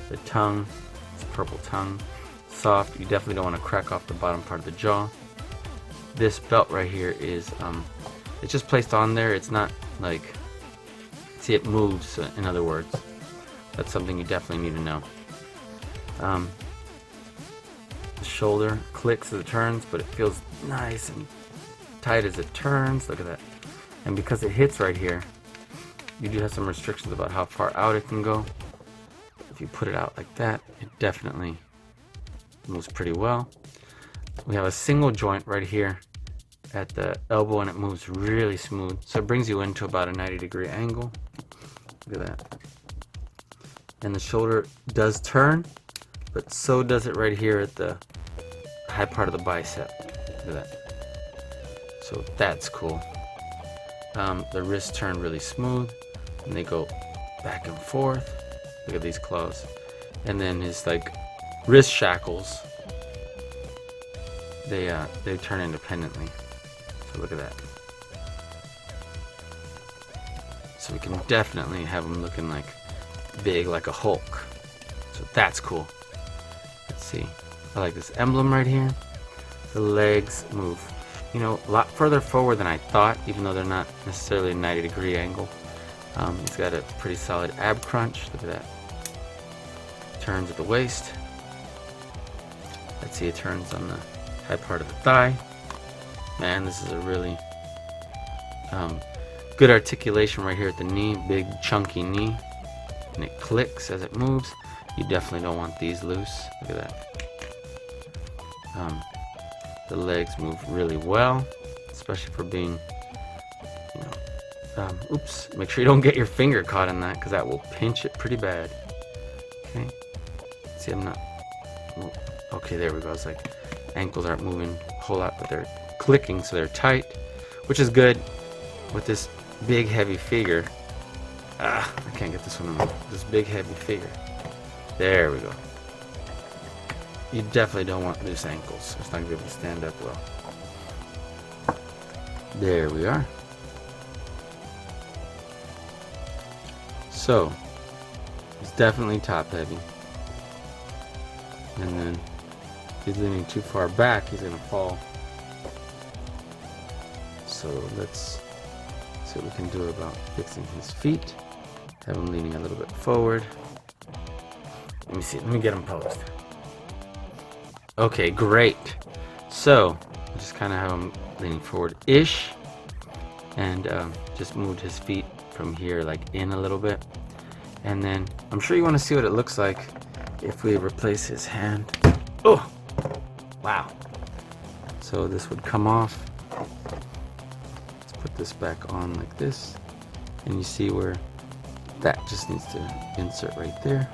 The tongue, it's a purple tongue, soft. You definitely don't want to crack off the bottom part of the jaw. This belt right here is it's just placed on there. It's not like, see, it moves, in other words. That's something you definitely need to know. The shoulder clicks as it turns, but it feels nice and tight as it turns. Look at that. And because it hits right here, you do have some restrictions about how far out it can go. If you put it out like that, it definitely moves pretty well. We have a single joint right here at the elbow, and it moves really smooth. So it brings you into about a 90-degree angle. Look at that. And the shoulder does turn, but so does it right here at the high part of the bicep. Look at that. So that's cool. The wrists turn really smooth, and they go back and forth. Look at these claws. And then his like wrist shackles, they turn independently. So look at that. So we can definitely have him looking like big, like a Hulk. So that's cool. Let's see. I like this emblem right here. The legs move, you know, a lot further forward than I thought, even though they're not necessarily a 90-degree angle. He's got a pretty solid ab crunch. Look at that. Turns at the waist. Let's see, it turns on the high part of the thigh. Man, this is a really good articulation right here at the knee. Big chunky knee. And it clicks as it moves. You definitely don't want these loose. Look at that. The legs move really well, especially for being, you know, oops, make sure you don't get your finger caught in that, because that will pinch it pretty bad. Okay, see, I'm not, okay, there we go. It's like ankles aren't moving a whole lot, but they're clicking, so they're tight, which is good with this big heavy figure. I can't get this one on. This big heavy figure. There we go. You definitely don't want loose ankles. It's not going to be able to stand up well. There we are. So, it's definitely top heavy. And then, if he's leaning too far back, he's going to fall. So, let's see what we can do about fixing his feet. Have him leaning a little bit forward. Let me see. Let me get him posed. Okay, great. So, just kind of have him leaning forward-ish. And just moved his feet from here, like in a little bit. And then, I'm sure you want to see what it looks like if we replace his hand. Oh! Wow. So this would come off. Let's put this back on like this. And you see where that just needs to insert right there.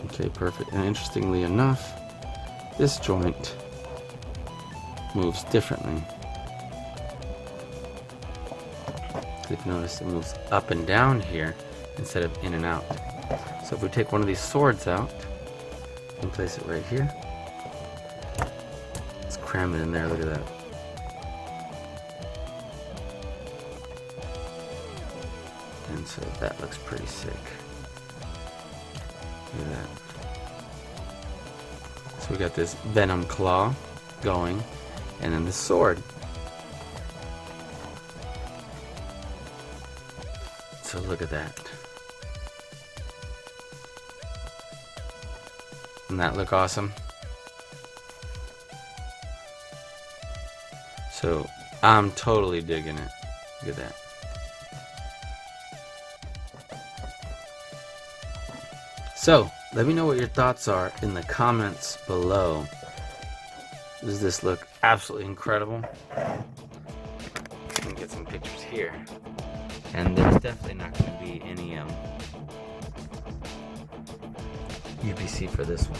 Okay, perfect. And interestingly enough, this joint moves differently. If you notice, it moves up and down here instead of in and out. So if we take one of these swords out and place it right here, let's cram it in there. Look at that. And so that looks pretty sick. Look at that. So we got this Venom claw going, and then the sword. So look at that. Doesn't that look awesome? So I'm totally digging it. Look at that. So, let me know what your thoughts are in the comments below. Does this look absolutely incredible? Let me get some pictures here. And there's definitely not going to be any UPC for this one.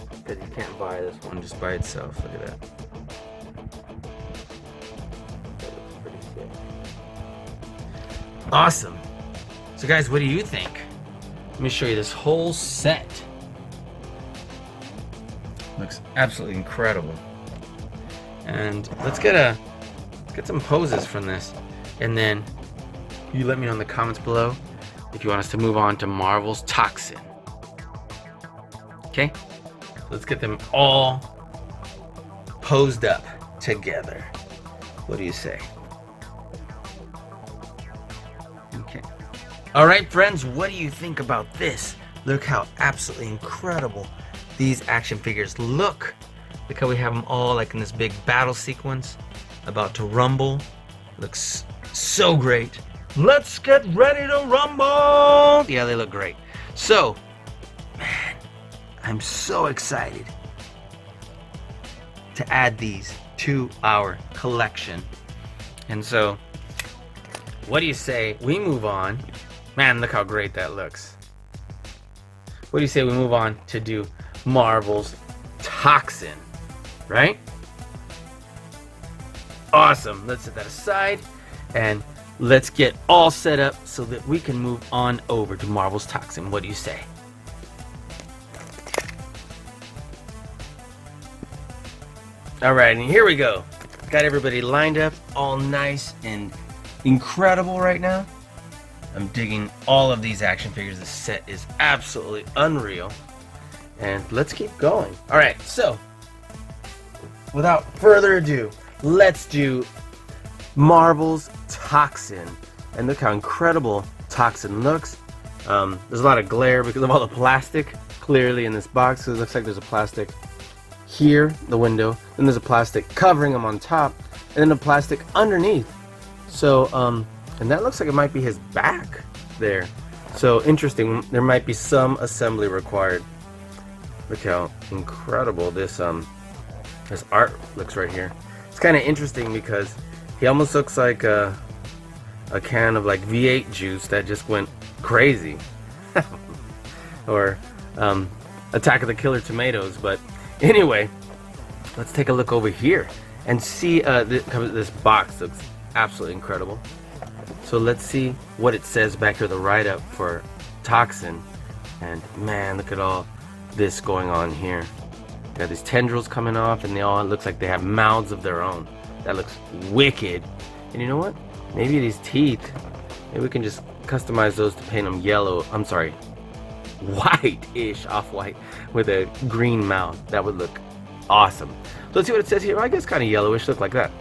Because you can't buy this one just by itself. Look at that. That looks pretty sick. Awesome. So guys, what do you think? Let me show you this whole set. Looks absolutely incredible. And let's get some poses from this, and then you let me know in the comments below if you want us to move on to Marvel's Toxin. Okay, let's get them all posed up together. What do you say? Okay. All right, friends, what do you think about this? Look how absolutely incredible these action figures look. Look how we have them all like in this big battle sequence, about to rumble. Looks so great. Let's get ready to rumble! Yeah, they look great. So, man, I'm so excited to add these to our collection. And so, what do you say we move on? Man, look how great that looks. What do you say we move on to do Marvel's Toxin? Right? Awesome. Let's set that aside and let's get all set up so that we can move on over to Marvel's Toxin. What do you say? Alright, and here we go. Got everybody lined up, all nice and incredible right now. I'm digging all of these action figures. This set is absolutely unreal. And let's keep going. Alright, so without further ado, let's do Marvel's Toxin. And look how incredible Toxin looks. There's a lot of glare because of all the plastic clearly in this box. So it looks like there's a plastic here, the window, then there's a plastic covering them on top, and then a plastic underneath. So, and that looks like it might be his back there. So interesting, there might be some assembly required. Look how incredible this art looks right here. It's kind of interesting because he almost looks like a can of like V8 juice that just went crazy. Or Attack of the Killer Tomatoes. But anyway, let's take a look over here and see. This box looks absolutely incredible. So let's see what it says back here, the write-up for Toxin. And man, look at all this going on here. Got these tendrils coming off, and they all looks like they have mouths of their own. That looks wicked. And you know what? Maybe these teeth, maybe we can just customize those to paint them yellow. I'm sorry, white-ish, off-white with a green mouth. That would look awesome. So let's see what it says here. Well, I guess kind of yellowish, look like that.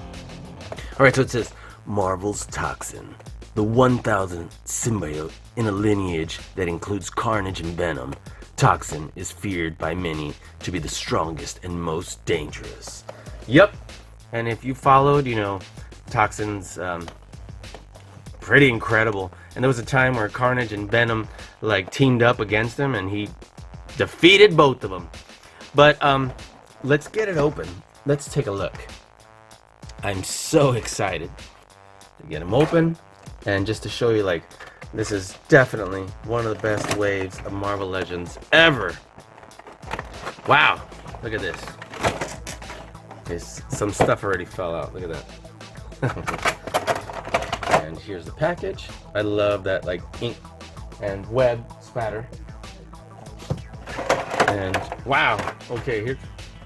All right, so it says Marvel's Toxin, the 1000th symbiote in a lineage that includes Carnage and Venom. Toxin is feared by many to be the strongest and most dangerous. Yep, and if you followed, you know, Toxin's pretty incredible. And there was a time where Carnage and Venom like teamed up against him, and he defeated both of them. But let's get it open. Let's take a look. I'm so excited to get him open, and just to show you, like, this is definitely one of the best waves of Marvel Legends ever. Wow, look at this. Okay, some stuff already fell out. Look at that. And here's the package. I love that like ink and web spatter. And wow, okay,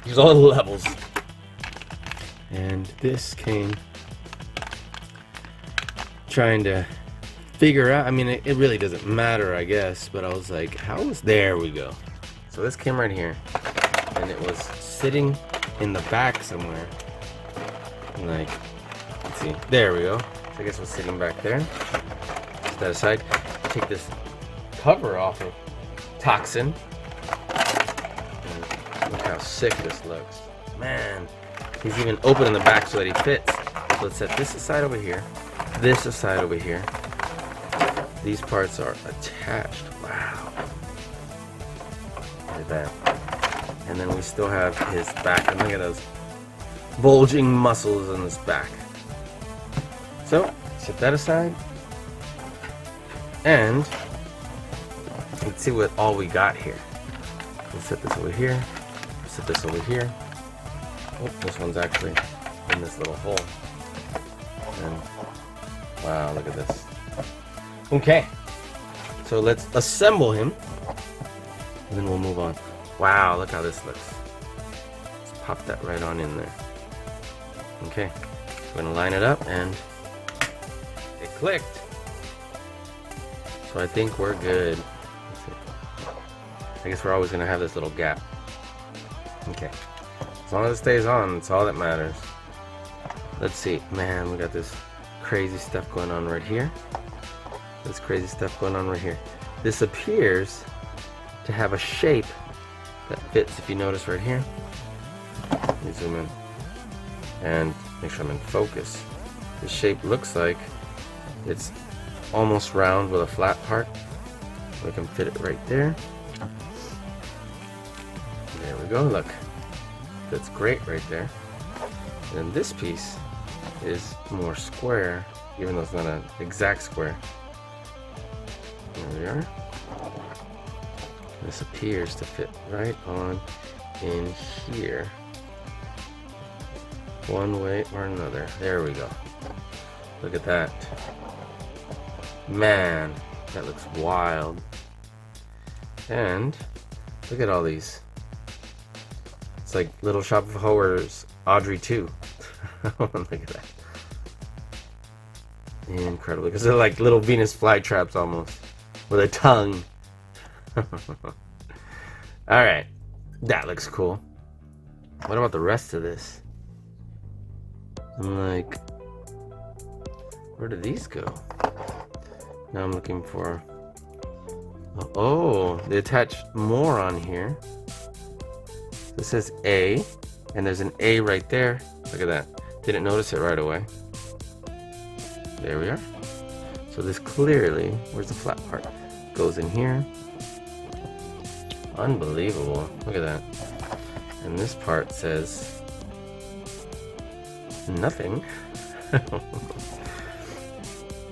here's all the levels. And this came trying to figure out, I mean, it really doesn't matter, I guess, but I was like, how is, there we go. So this came right here, and it was sitting in the back somewhere. Like, let's see, there we go. So I guess it was sitting back there. Set that aside. Take this cover off of Toxin. And look how sick this looks. Man, he's even open in the back so that he fits. So let's set this aside over here. This aside over here. These parts are attached. Wow. Look at that. And then we still have his back. And look at those bulging muscles in his back. So, set that aside. And let's see what all we got here. Let's set this over here. Set this over here. Oh, this one's actually in this little hole. And wow, look at this. Okay. So let's assemble him. And then we'll move on. Wow, look how this looks. Let's pop that right on in there. Okay. We're gonna line it up and it clicked. So I think we're good. Let's see. I guess we're always gonna have this little gap. Okay. As long as it stays on, it's all that matters. Let's see. Man, we got this crazy stuff going on right here. This crazy stuff going on right here. This appears to have a shape that fits, if you notice right here. Let me zoom in and make sure I'm in focus. The shape looks like it's almost round with a flat part. We can fit it right there. There we go, look. That's great right there. And then this piece is more square, even though it's not an exact square. There we are. This appears to fit right on in here. One way or another. There we go. Look at that. Man, that looks wild. And look at all these. It's like Little Shop of Horrors Audrey 2. Look at that. Incredible. Because they're like little Venus flytraps almost. With a tongue. Alright. That looks cool. What about the rest of this? I'm like, where did these go? Now I'm looking for... Oh, they attached more on here. This says A, and there's an A right there. Look at that. Didn't notice it right away. There we are. So this clearly, where's the flat part? Goes in here. Unbelievable. Look at that. And this part says nothing.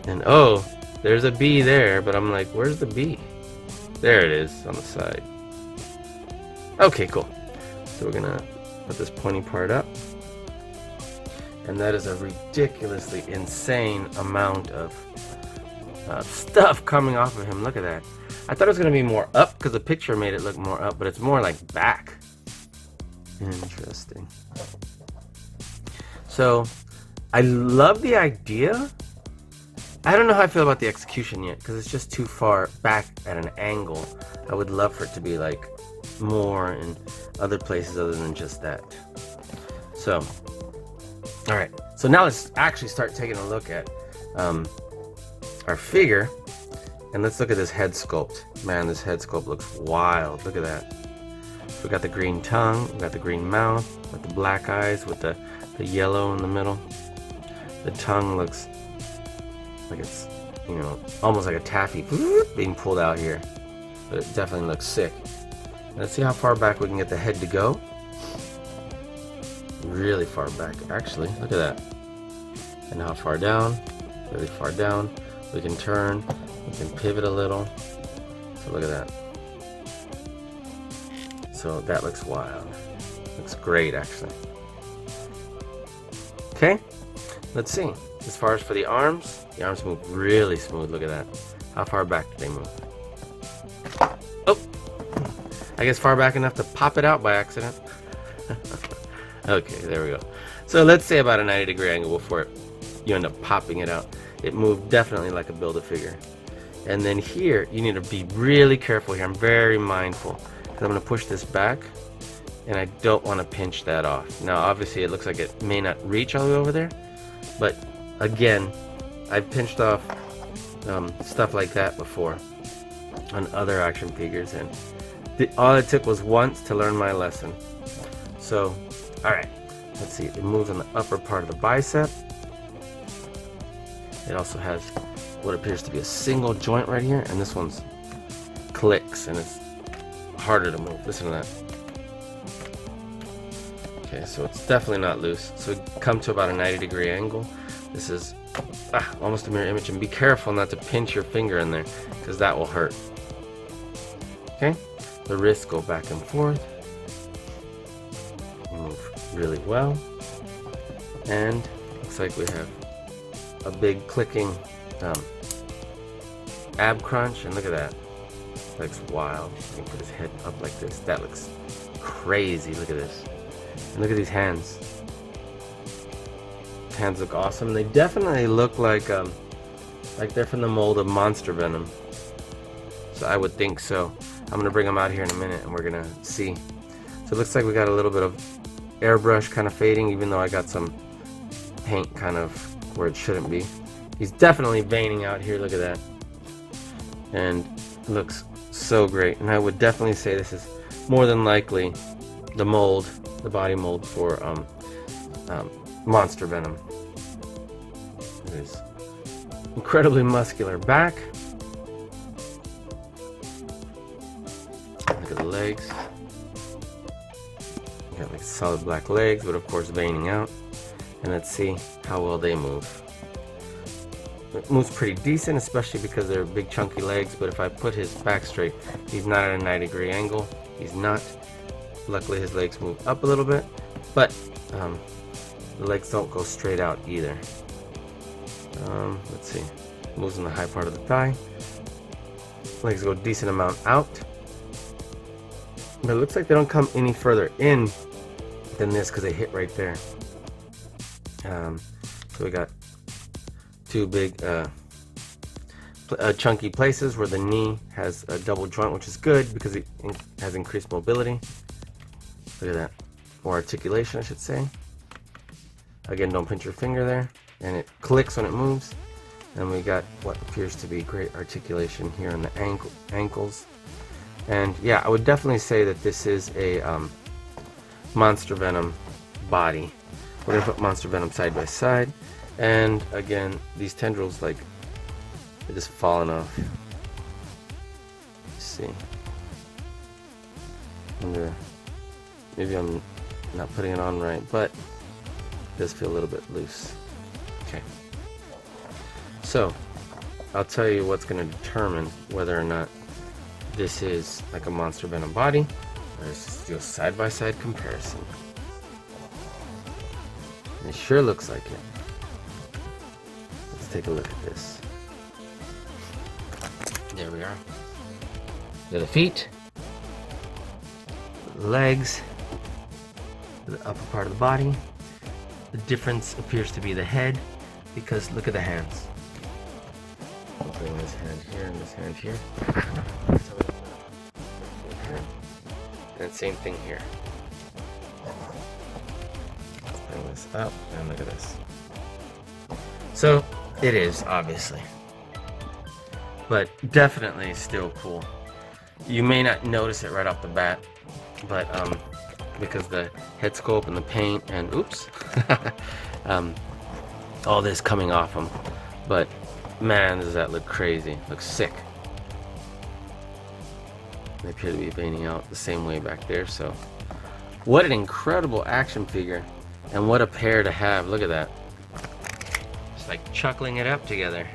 And oh, there's a B there, but I'm like, where's the B? There it is on the side. Okay, cool. So we're gonna put this pointy part up. And that is a ridiculously insane amount of stuff coming off of him. Look at that. I thought it was gonna be more up because the picture made it look more up, but it's more like back. Interesting. So I love the idea. I don't know how I feel about the execution yet because it's just too far back at an angle. I would love for it to be like more in other places other than just that. So, all right. So now let's actually start taking a look at our figure, and let's look at this head sculpt. Man, this head sculpt looks wild. Look at that. So we got the green tongue, we got the green mouth, with the black eyes with the yellow in the middle. The tongue looks like it's, you know, almost like a taffy being pulled out here. But it definitely looks sick. Let's see how far back we can get the head to go. Really far back, actually. Look at that. And how far down? Really far down. We can turn. We can pivot a little. So look at that. So that looks wild. Looks great, actually. Okay, let's see. as far as for the arms move really smooth. Look at that. How far back did they move? Oh, I guess far back enough to pop it out by accident. Okay, there we go. So let's say about a 90-degree angle before you end up popping it out. It moved definitely like a Build-A-Figure. And then here, you need to be really careful here. I'm very mindful, because I'm going to push this back, and I don't want to pinch that off. Now, obviously, it looks like it may not reach all the way over there, but again, I've pinched off stuff like that before on other action figures, and all it took was once to learn my lesson. So, alright, let's see. It moves on the upper part of the bicep. It also has what appears to be a single joint right here, and this one's clicks, and it's harder to move. Listen to that. Okay, so it's definitely not loose. So we come to about a 90-degree angle. This is almost a mirror image, and be careful not to pinch your finger in there, because that will hurt. Okay, the wrists go back and forth. Move really well, and looks like we have a big clicking ab crunch, and look at that. Looks wild. You can put his head up like this. That looks crazy. Look at this. And look at these hands. Hands look awesome. They definitely look like they're from the mold of Monster Venom. So I would think so. I'm gonna bring them out here in a minute, and we're gonna see. So it looks like we got a little bit of airbrush kind of fading, even though I got some paint kind of where it shouldn't be. He's definitely veining out here. Look at that. And looks so great. And I would definitely say this is more than likely the mold, the body mold for Monster Venom. It is incredibly muscular back. Look at the legs. You got like solid black legs, but of course veining out. And let's see how well they move. It moves pretty decent, especially because they're big chunky legs, but if I put his back straight, he's not at a 90-degree angle. He's not. Luckily his legs move up a little bit, but the legs don't go straight out either. Let's see. Moves in the high part of the thigh. Legs go a decent amount out. But it looks like they don't come any further in than this because they hit right there. So we got two big chunky places where the knee has a double joint, which is good because it has increased mobility. Look at that. Or articulation, I should say. Again, don't pinch your finger there. And it clicks when it moves. And we got what appears to be great articulation here on the ankles. And yeah, I would definitely say that this is a Monster Venom body. We're going to put Monster Venom side by side. And again, these tendrils, like, they're just falling off. Let's see. Maybe I'm not putting it on right, but it does feel a little bit loose. Okay. So, I'll tell you what's going to determine whether or not this is like a Monster Venom body. Let's just do a side-by-side comparison. It sure looks like it. Let's take a look at this. There we are. There are the feet, the legs, the upper part of the body. The difference appears to be the head, because look at the hands. I'll bring this hand here and this hand here. And same thing here. Bring this up and look at this. So it is, obviously, but definitely still cool. You may not notice it right off the bat, but because the head sculpt and the paint and oops, all this coming off them. But man, does that look crazy? Looks sick. They appear to be veining out the same way back there. So what an incredible action figure, and what a pair to have. Look at that. Just like chuckling it up together.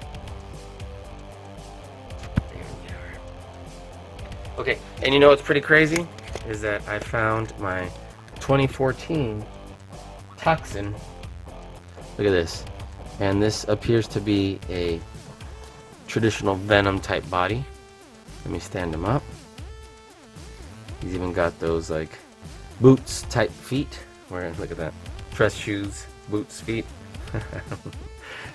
There we are. Okay, and you know what's pretty crazy is that I found my 2014 Toxin. Look at this. And this appears to be a traditional Venom type body. Let me stand him up. He's even got those like boots type feet. Where, look at that. Dress shoes, boots, feet.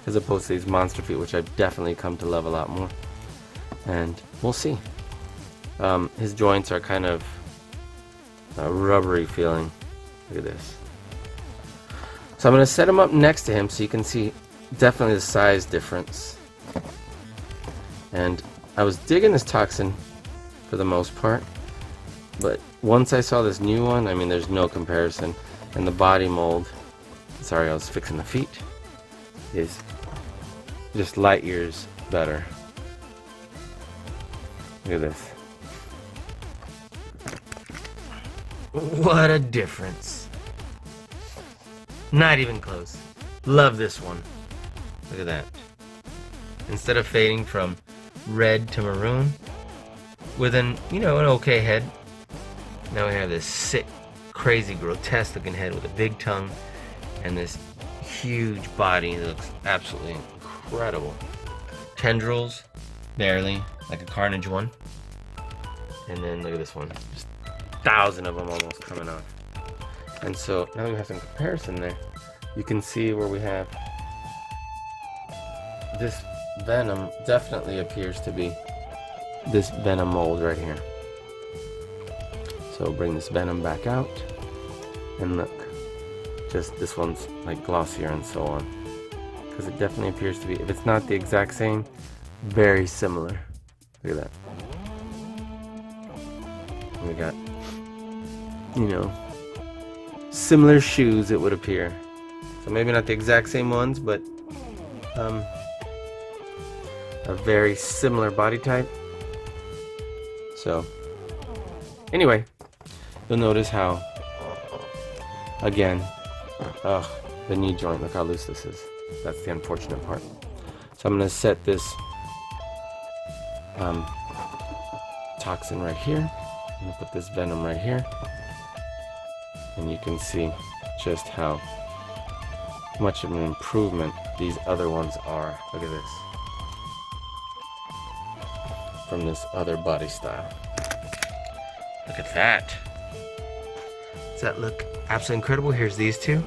As opposed to these monster feet, which I've definitely come to love a lot more. And we'll see. His joints are kind of rubbery feeling. Look at this. So I'm going to set him up next to him so you can see definitely the size difference. And I was digging this Toxin for the most part, but once I saw this new one, I mean, there's no comparison. And the body mold, sorry, I was fixing the feet, is just light years better. Look at this. What a difference. Not even close. Love this one. Look at that. Instead of fading from red to maroon, with an, you know, an okay head, now we have this sick, crazy, grotesque looking head with a big tongue and this huge body that looks absolutely incredible. Tendrils, barely, like a Carnage one. And then look at this one. Just 1,000 of them almost coming off. And so now we have some comparison there. You can see where we have this Venom definitely appears to be this Venom mold right here. So bring this Venom back out and look, just this one's like glossier and so on, because it definitely appears to be, if it's not the exact same, very similar. Look at that. We got, you know, similar shoes, it would appear. So maybe not the exact same ones, but a very similar body type. So anyway, you'll notice how, again, the knee joint, look how loose this is. That's the unfortunate part. So I'm going to set this Toxin right here. I'm going to put this Venom right here. And you can see just how much of an improvement these other ones are. Look at this. From this other body style. Look at that. Does that look absolutely incredible? Here's these two.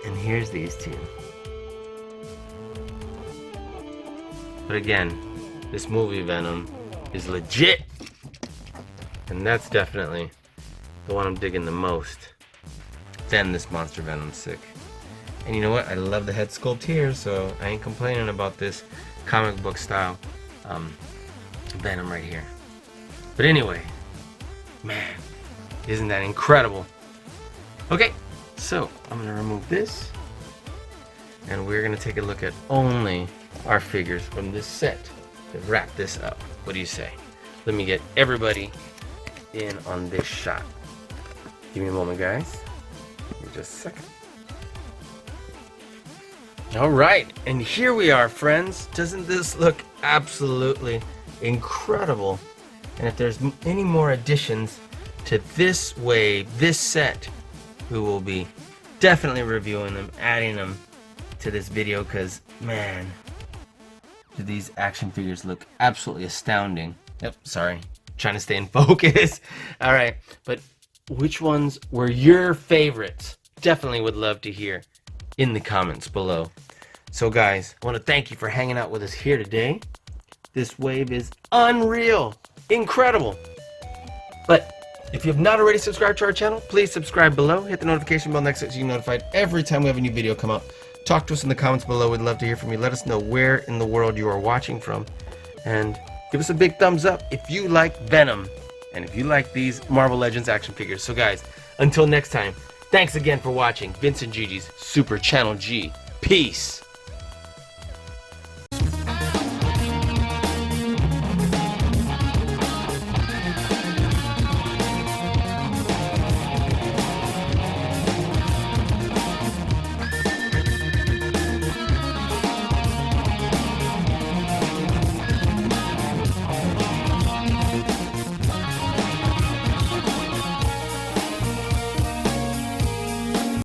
And here's these two. But again, this movie Venom is legit. And that's definitely the one I'm digging the most. Then this monster Venom's sick. And you know what? I love the head sculpt here, so I ain't complaining about this comic book style Venom right here. But anyway, man, isn't that incredible? Okay, so I'm gonna remove this, and we're gonna take a look at only our figures from this set to wrap this up. What do you say? Let me get everybody in on this shot. Give me a moment, guys. Give me just a second. All right, and here we are, friends. Doesn't this look absolutely incredible? And if there's any more additions to this wave, this set, we will be definitely reviewing them, adding them to this video, because man, do these action figures look absolutely astounding. Yep, sorry, trying to stay in focus. All right, but which ones were your favorites? Definitely would love to hear in the comments below. So guys, I want to thank you for hanging out with us here today. This wave is unreal, incredible. But if you have not already subscribed to our channel, please subscribe below. Hit the notification bell next to it so you're notified every time we have a new video come out. Talk to us in the comments below. We'd love to hear from you. Let us know where in the world you are watching from. And give us a big thumbs up if you like Venom. And if you like these Marvel Legends action figures. So guys, until next time, thanks again for watching Vince and Gigi's Super Channel G. Peace.